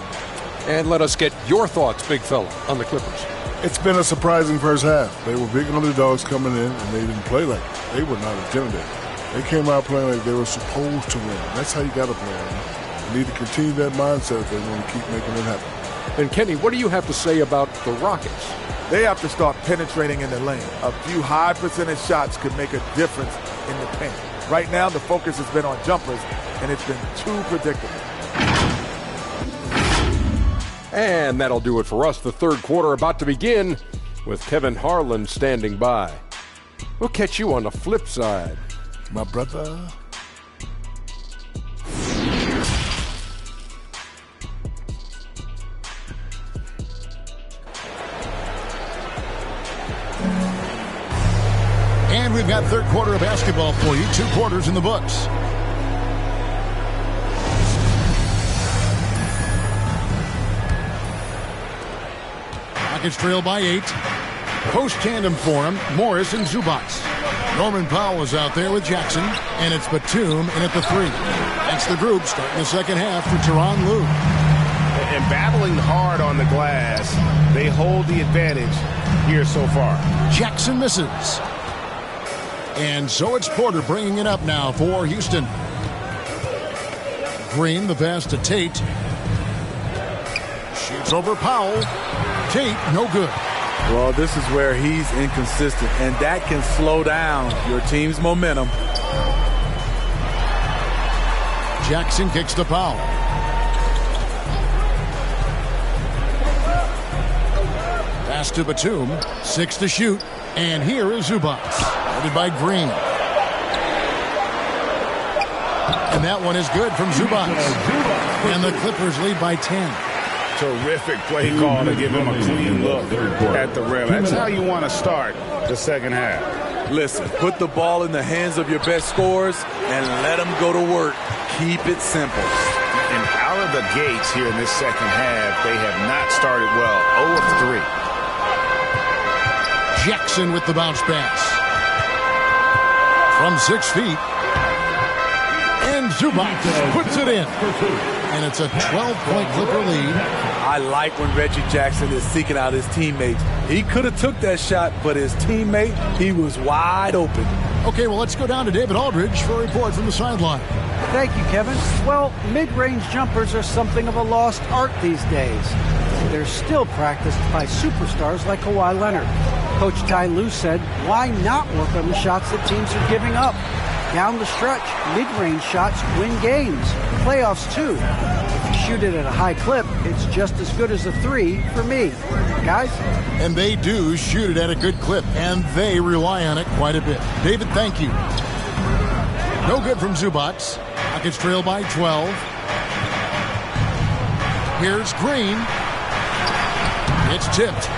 And let us get your thoughts, big fella, on the Clippers. It's been a surprising first half. They were big underdogs coming in, and they didn't play like it. They were not intimidated. They came out playing like they were supposed to win. That's how you got to play. They need to continue that mindset if they want to keep making it happen. And Kenny, what do you have to say about the Rockets? They have to start penetrating in the lane. A few high percentage shots could make a difference in the paint. Right now, the focus has been on jumpers, and it's been too predictable. And that'll do it for us. The third quarter about to begin with Kevin Harlan standing by. We'll catch you on the flip side. My brother. And we've got third quarter of basketball for you. 2 quarters in the books. Rockets trail by 8. Post tandem for him, Morris and Zubac. Norman Powell is out there with Jackson, and it's Batum in at the 3. That's the group starting the second half for Teron Lue. And battling hard on the glass, they hold the advantage here so far. Jackson misses. And so it's Porter bringing it up now for Houston. Green, the pass to Tate. Shoots over Powell. Tate, no good. Well, this is where he's inconsistent, and that can slow down your team's momentum. Jackson kicks to Powell. Pass to Batum. 6 to shoot. And here is Zubac. Headed by Green. And that one is good from Zubac. And the Clippers lead by 10. Terrific play call to give him a clean look at the rim. That's how you want to start the second half. Listen, put the ball in the hands of your best scorers and let them go to work. Keep it simple. And out of the gates here in this second half, they have not started well. 0 of 3. Jackson with the bounce pass. From 6 feet. And Zubac puts it in. And it's a 12-point Clipper lead. I like when Reggie Jackson is seeking out his teammates. He could have took that shot, but his teammate, he was wide open. Okay, well, let's go down to David Aldridge for a report from the sideline. Thank you, Kevin. Well, mid-range jumpers are something of a lost art these days. They're still practiced by superstars like Kawhi Leonard. Coach Ty Lue said, why not work on the shots that teams are giving up? Down the stretch, mid-range shots win games. Playoffs, too. If you shoot it at a high clip, it's just as good as a 3 for me. Guys? And they do shoot it at a good clip, and they rely on it quite a bit. David, thank you. No good from Zubac. Rockets trail by 12. Here's Green. It's tipped.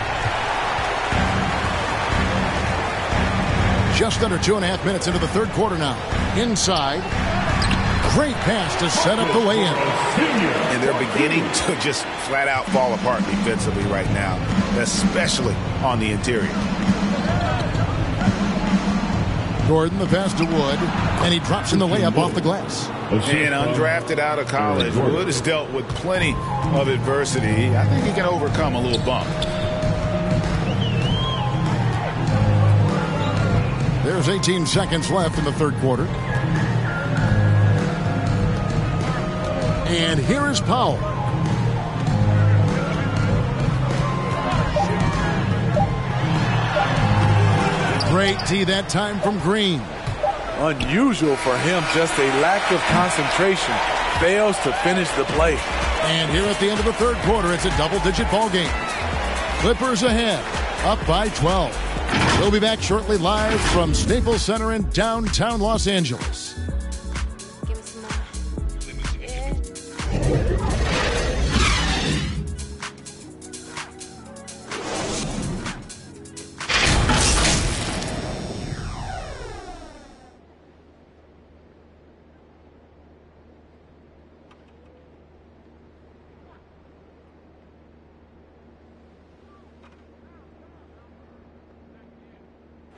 Just under 2.5 minutes into the third quarter now. Inside. Great pass to set up the lay-in. And they're beginning to just flat out fall apart defensively right now, especially on the interior. Gordon, the pass to Wood, and he drops in the layup off the glass. And undrafted out of college, Wood has dealt with plenty of adversity. I think he can overcome a little bump. There's 18 seconds left in the third quarter. And here is Powell. Great tee that time from Green. Unusual for him, just a lack of concentration. Fails to finish the play. And here at the end of the third quarter, it's a double-digit ball game. Clippers ahead, up by 12. We'll be back shortly live from Staples Center in downtown Los Angeles.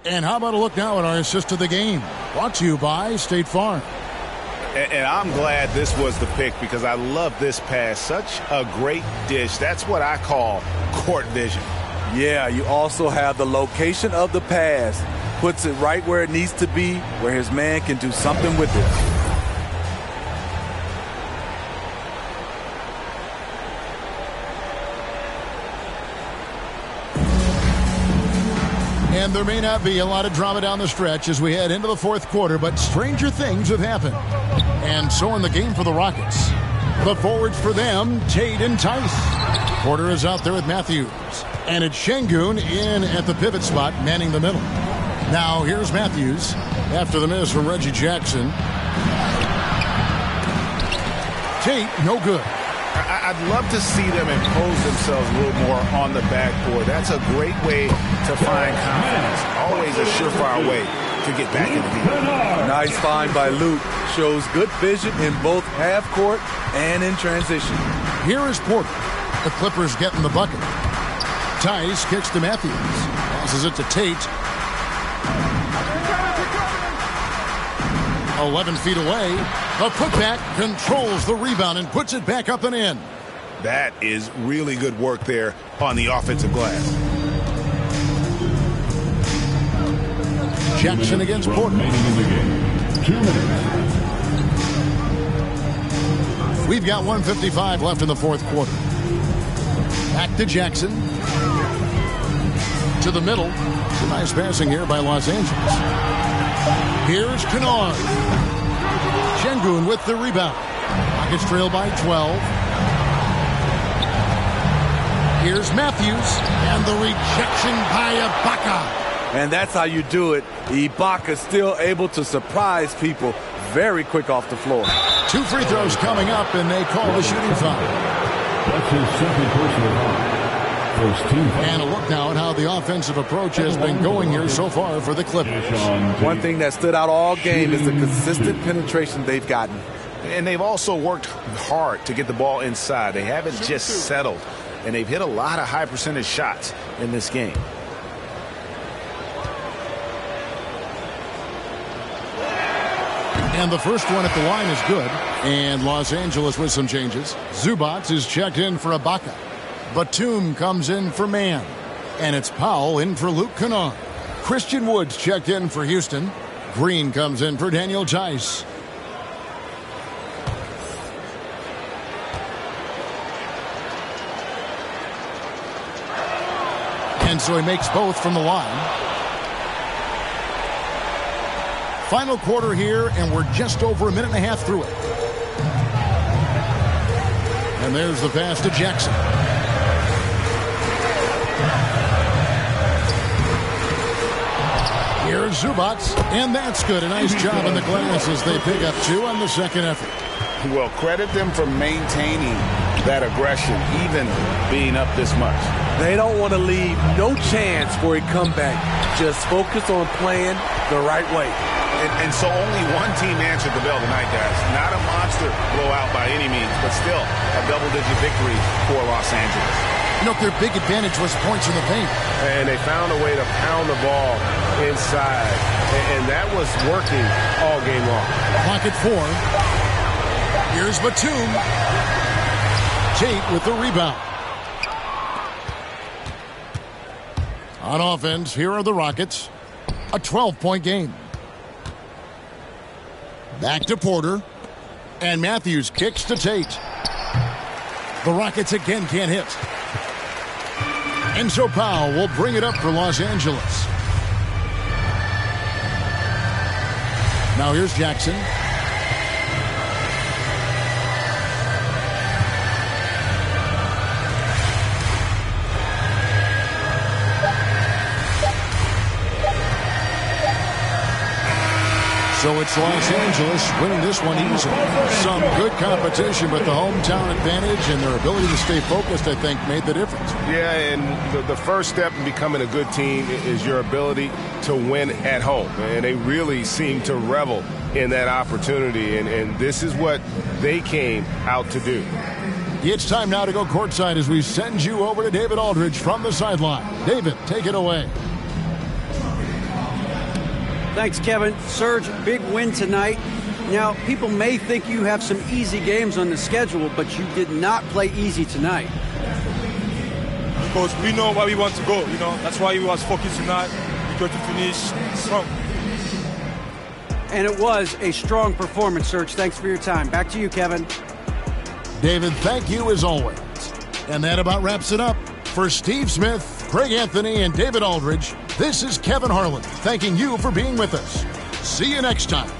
And how about a look now at our assist to the game? Brought to you by State Farm. And I'm glad this was the pick because I love this pass. Such a great dish. That's what I call court vision. Yeah, you also have the location of the pass. Puts it right where it needs to be, where his man can do something with it. And there may not be a lot of drama down the stretch as we head into the fourth quarter, but stranger things have happened. And so in the game for the Rockets. The forwards for them, Tate and Tice. Porter is out there with Matthews. And it's Şengün in at the pivot spot, manning the middle. Now here's Matthews after the miss from Reggie Jackson. Tate, no good. I'd love to see them impose themselves a little more on the backboard. That's a great way to find confidence. Always a surefire way to get back in the game. Nice find by Luke. Shows good vision in both half court and in transition. Here is Porter. The Clippers getting the bucket. Tice kicks to Matthews. Passes it to Tate. 11 feet away. A putback controls the rebound and puts it back up and in. That is really good work there on the offensive glass. Jackson against Porter. 2 minutes. We've got 1:55 left in the fourth quarter. Back to Jackson. To the middle. Some nice passing here by Los Angeles. Here's Kennard. Şengün with the rebound. Rockets trail by 12. Here's Matthews. And the rejection by Ibaka. And that's how you do it. Ibaka still able to surprise people very quick off the floor. 2 free throws coming up, and they call the shooting foul. That's his second personal foul. First team foul. And a look now at how the offensive approach has been going here so far for the Clippers. One thing that stood out all game is the consistent penetration they've gotten. And they've also worked hard to get the ball inside. They haven't just settled. And they've hit a lot of high percentage shots in this game. And the first one at the line is good. And Los Angeles with some changes. Zubats is checked in for Ibaka. Batum comes in for Mann. And it's Powell in for Luke Kennard. Christian Woods checked in for Houston. Green comes in for Daniel Tice. And so he makes both from the line. Final quarter here, and we're just over a minute and a half through it. And there's the pass to Jackson. Here's Zubats, and that's good. A nice job in the glass as they pick up 2 on the second effort. Well, credit them for maintaining that aggression, even being up this much. They don't want to leave no chance for a comeback. Just focus on playing the right way. And so only one team answered the bell tonight, guys. Not a monster blowout by any means, but still a double-digit victory for Los Angeles. You know, their big advantage was points in the paint. And they found a way to pound the ball inside. And that was working all game long. Clock at 4. Here's Batum. Tate with the rebound. On offense, here are the Rockets. A 12-point game. Back to Porter. And Matthews kicks to Tate. The Rockets again can't hit. And so Powell will bring it up for Los Angeles. Now here's Jackson. So it's Los Angeles winning this one easily. Some good competition, but the hometown advantage and their ability to stay focused, I think, made the difference. Yeah, and the first step in becoming a good team is your ability to win at home. And they really seem to revel in that opportunity, and this is what they came out to do. It's time now to go courtside as we send you over to David Aldridge from the sideline. David, take it away. Thanks, Kevin. Serge, big win tonight. Now, people may think you have some easy games on the schedule, but you did not play easy tonight. Because we know where we want to go, That's why we was focused tonight. We got to finish strong. And it was a strong performance, Serge. Thanks for your time. Back to you, Kevin. David, thank you as always. And that about wraps it up. For Steve Smith, Craig Anthony, and David Aldridge, this is Kevin Harlan thanking you for being with us. See you next time.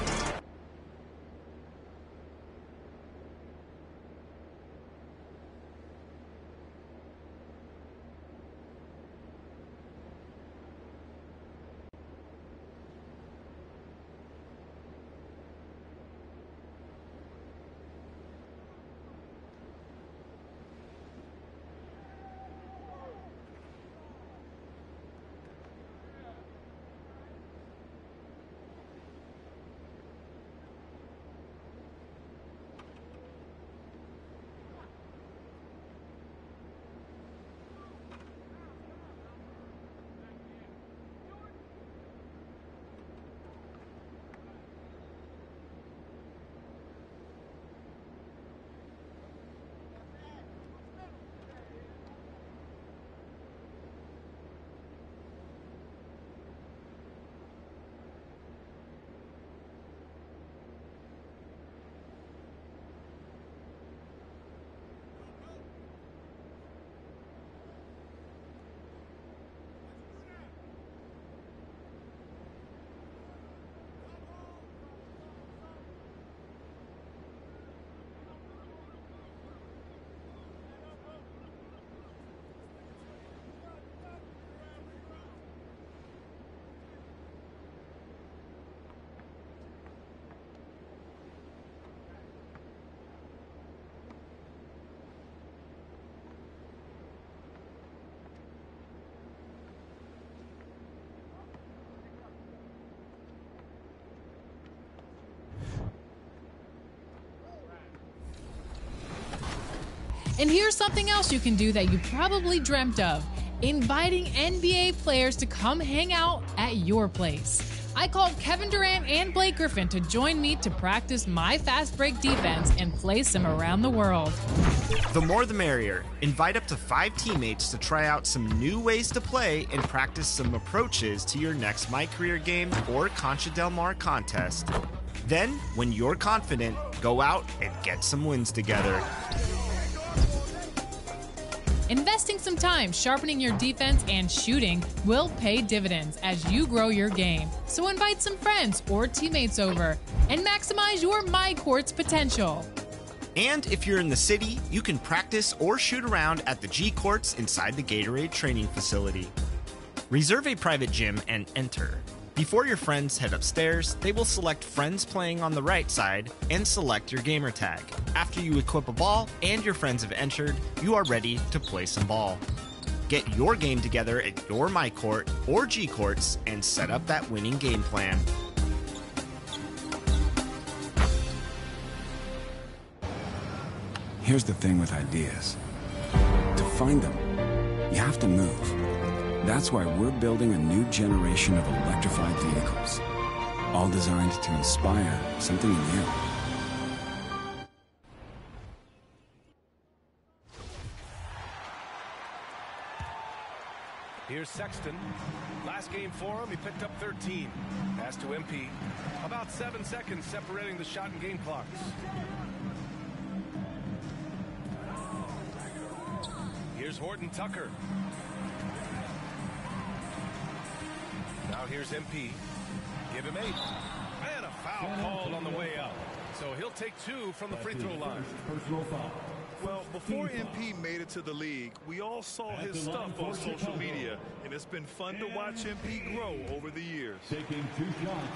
And here's something else you can do that you probably dreamt of: inviting NBA players to come hang out at your place. I called Kevin Durant and Blake Griffin to join me to practice my fast break defense and play some around the world. The more the merrier. Invite up to 5 teammates to try out some new ways to play and practice some approaches to your next My Career game or Concha Del Mar contest. Then, when you're confident, go out and get some wins together. Investing some time sharpening your defense and shooting will pay dividends as you grow your game. So invite some friends or teammates over and maximize your My Court's potential. And if you're in the city, you can practice or shoot around at the G Courts inside the Gatorade training facility. Reserve a private gym and enter. Before your friends head upstairs, they will select friends playing on the right side and select your gamer tag. After you equip a ball and your friends have entered, you are ready to play some ball. Get your game together at your My Court or G Courts and set up that winning game plan. Here's the thing with ideas. To find them, you have to move. That's why we're building a new generation of electrified vehicles, all designed to inspire something in you. Here's Sexton. Last game for him, he picked up 13. Pass to MP. About 7 seconds separating the shot and game clocks. Here's Horton Tucker. Now here's MP. Give him 8. And a foul called on the way up. So he'll take 2 from the free throw line. Well, before MP made it to the league, we all saw his stuff on social media, and it's been fun to watch MP grow over the years. Taking 2 shots.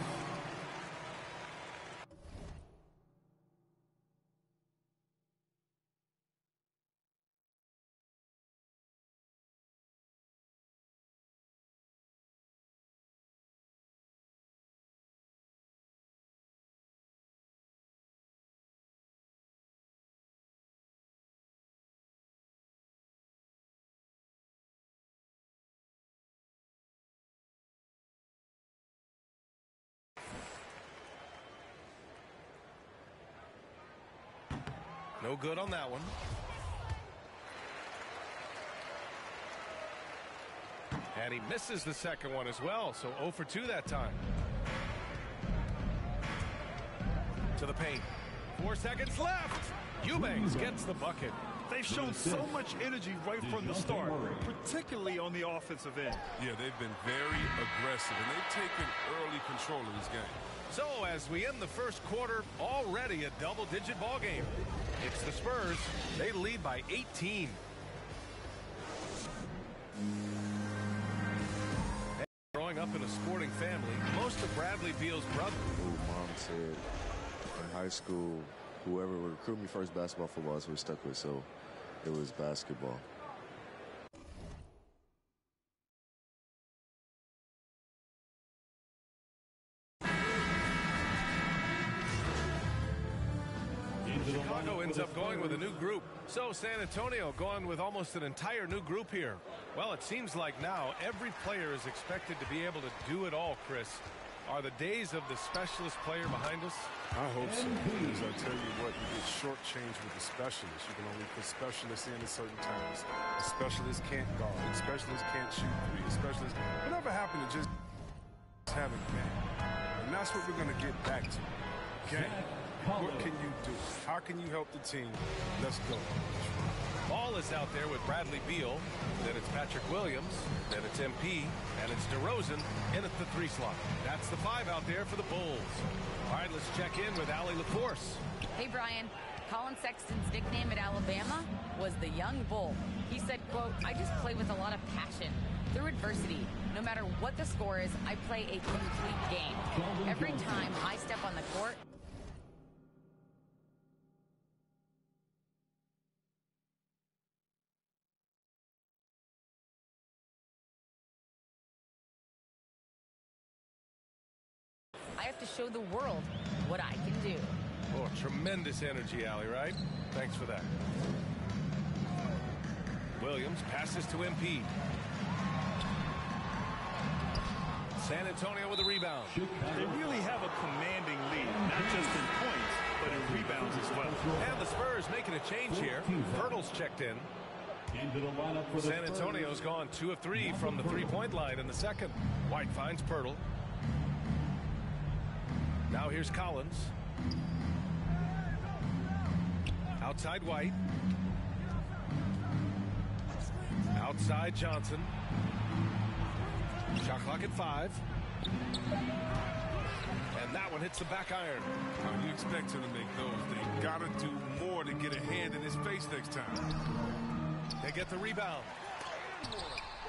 No good on that one. And he misses the second one as well, so 0 for 2 that time. To the paint. 4 seconds left. Eubanks gets the bucket. They've shown so much energy right from the start, particularly on the offensive end. Yeah, they've been very aggressive, and they've taken early control of this game. So as we end the first quarter, already a double-digit ball game. It's the Spurs. They lead by 18. Growing up in a sporting family, most of Bradley Beal's brothers. Mom said in high school, whoever would recruit me first, basketball, football is who we stuck with, so it was basketball. Chicago ends up going with a new group. So San Antonio going with almost an entire new group here. Well, it seems like now every player is expected to be able to do it all, Chris. Are the days of the specialist player behind us? I hope so, because I tell you what, you get shortchanged with the specialists. You can only put specialists in at certain times. A specialist can't guard. A specialist can't shoot 3. A specialist, whatever happened to just having a game? And that's what we're going to get back to. Okay? What can you do? How can you help the team? Let's go. Ball is out there with Bradley Beal. Then it's Patrick Williams. Then it's MP. And it's DeRozan in at the 3 slot. That's the 5 out there for the Bulls. All right, let's check in with Allie LaForce. Hey, Brian. Colin Sexton's nickname at Alabama was the Young Bull. He said, quote, I just play with a lot of passion. Through adversity, no matter what the score is, I play a complete game. Every time I step on the court, I have to show the world what I can do. Oh, tremendous energy, Allie, right? Thanks for that. Williams passes to MP. San Antonio with a rebound. They really have a commanding lead, not just in points, but in rebounds as well. And the Spurs making a change here. Pirtle's checked in. Into the lineup for San Antonio's gone 2 of 3 from the three-point line in the second. White finds Pirtle. Now here's Collins. Outside White. Outside Johnson. Shot clock at 5. And that one hits the back iron. How do you expect him to make those? They got to do more to get a hand in his face next time. They get the rebound.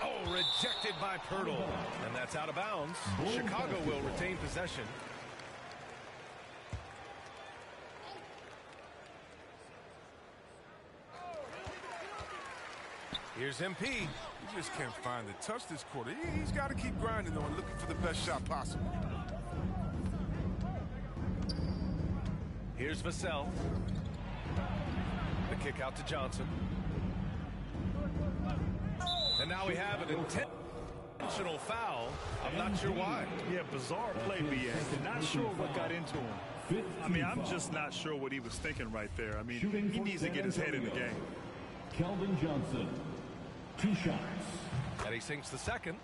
Oh, rejected by Pirtle. And that's out of bounds. Chicago will retain possession. Here's MP. He just can't find the touch this quarter. He's got to keep grinding, though, and looking for the best shot possible. Here's Vassell. The kick out to Johnson. And now we have an intentional foul. I'm not sure why. Yeah, bizarre play, BA. Not sure what got into him. I mean, I'm just not sure what he was thinking right there. I mean, he needs to get his head in the game. Keldon Johnson, 2 shots. And he sinks the second.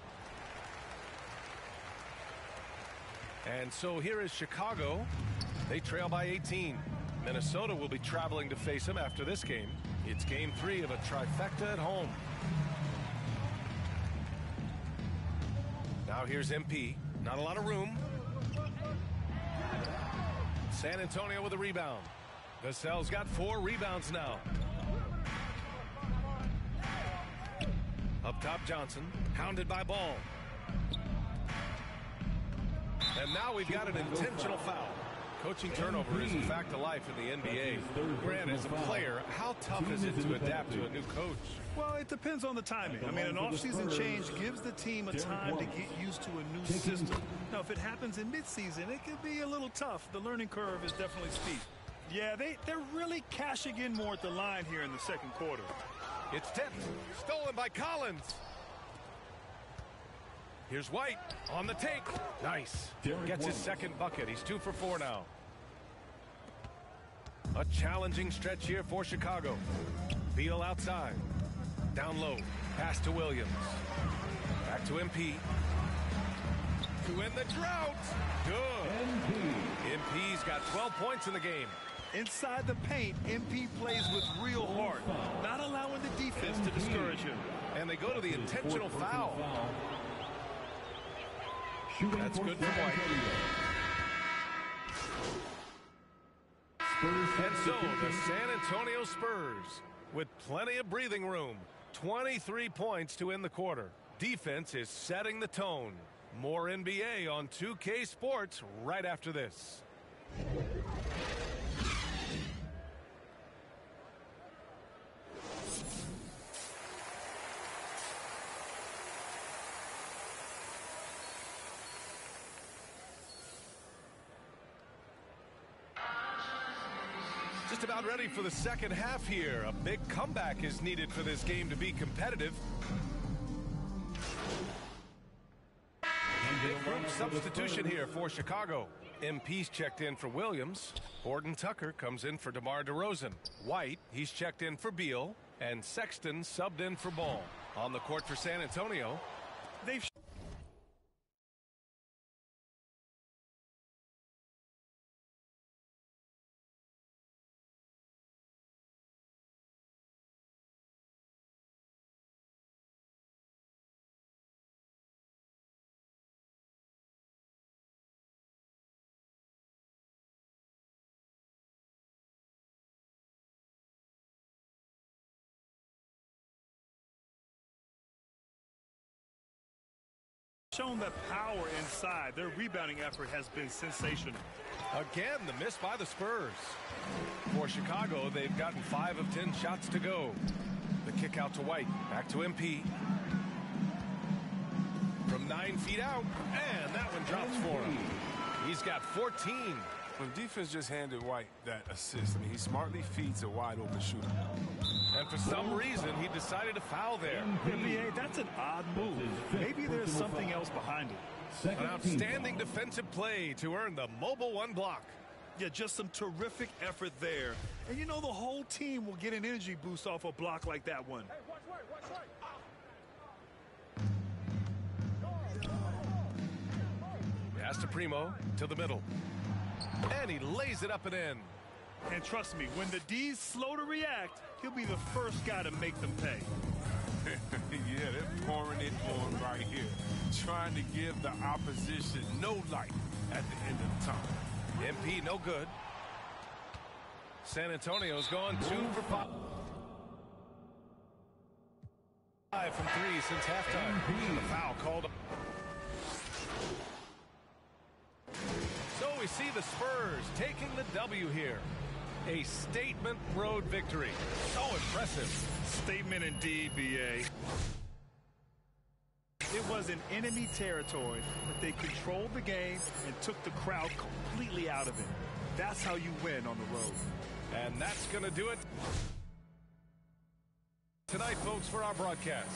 And so here is Chicago. They trail by 18. Minnesota will be traveling to face him after this game. It's game 3 of a trifecta at home. Now here's MP. Not a lot of room. San Antonio with a rebound. Vassell's got 4 rebounds now. Up top, Johnson. Hounded by Ball. And now we've got an intentional foul. Coaching turnover is a fact of life in the NBA. Grant, as a player, how tough is it to adapt to a new coach? Well, it depends on the timing. I mean, an offseason change gives the team a time to get used to a new system. Now, if it happens in midseason, it could be a little tough. The learning curve is definitely steep. Yeah, they're really cashing in more at the line here in the second quarter. It's tipped. Stolen by Collins. Here's White on the take. Nice. Gets his second bucket. He's 2 for 4 now. A challenging stretch here for Chicago. Beal outside. Down low. Pass to Williams. Back to MP. To end the drought. Good. MP's got 12 points in the game. Inside the paint, MP plays with real heart, not allowing the defense to discourage him. And they go to the intentional foul. That's good for White. And so the San Antonio Spurs, with plenty of breathing room, 23 points to end the quarter. Defense is setting the tone. More NBA on 2K Sports right after this. Just about ready for the second half here. A big comeback is needed for this game to be competitive. Big group substitution here for Chicago. MP's checked in for Williams. Gordon Tucker comes in for DeMar DeRozan. White, he's checked in for Beal. And Sexton subbed in for Ball. On the court for San Antonio. They've shown that power inside. Their rebounding effort has been sensational. Again, the miss by the Spurs. For Chicago, they've gotten 5 of 10 shots to go. The kick out to White. Back to MP. From 9 feet out. And that one drops for him. He's got 14. When defense just handed White that assist, I mean, he smartly feeds a wide-open shooter. And for some reason, he decided to foul there. NBA, that's an odd move. Maybe there's something else behind it. An outstanding defensive play to earn the Mobile One block. Yeah, just some terrific effort there. And you know the whole team will get an energy boost off a block like that one. Hey, watch right. Pass to Primo, to the middle. And he lays it up and in. And trust me, when the D's slow to react, he'll be the first guy to make them pay. Yeah, they're pouring it on right here. Trying to give the opposition no light at the end of the time. MP no good. San Antonio's gone 2 for 5 from 3 since halftime. The foul called. So we see the Spurs taking the W here. A statement road victory. So impressive. Statement indeed, BA. It was in enemy territory, but they controlled the game and took the crowd completely out of it. That's how you win on the road. And that's going to do it tonight, folks, for our broadcast.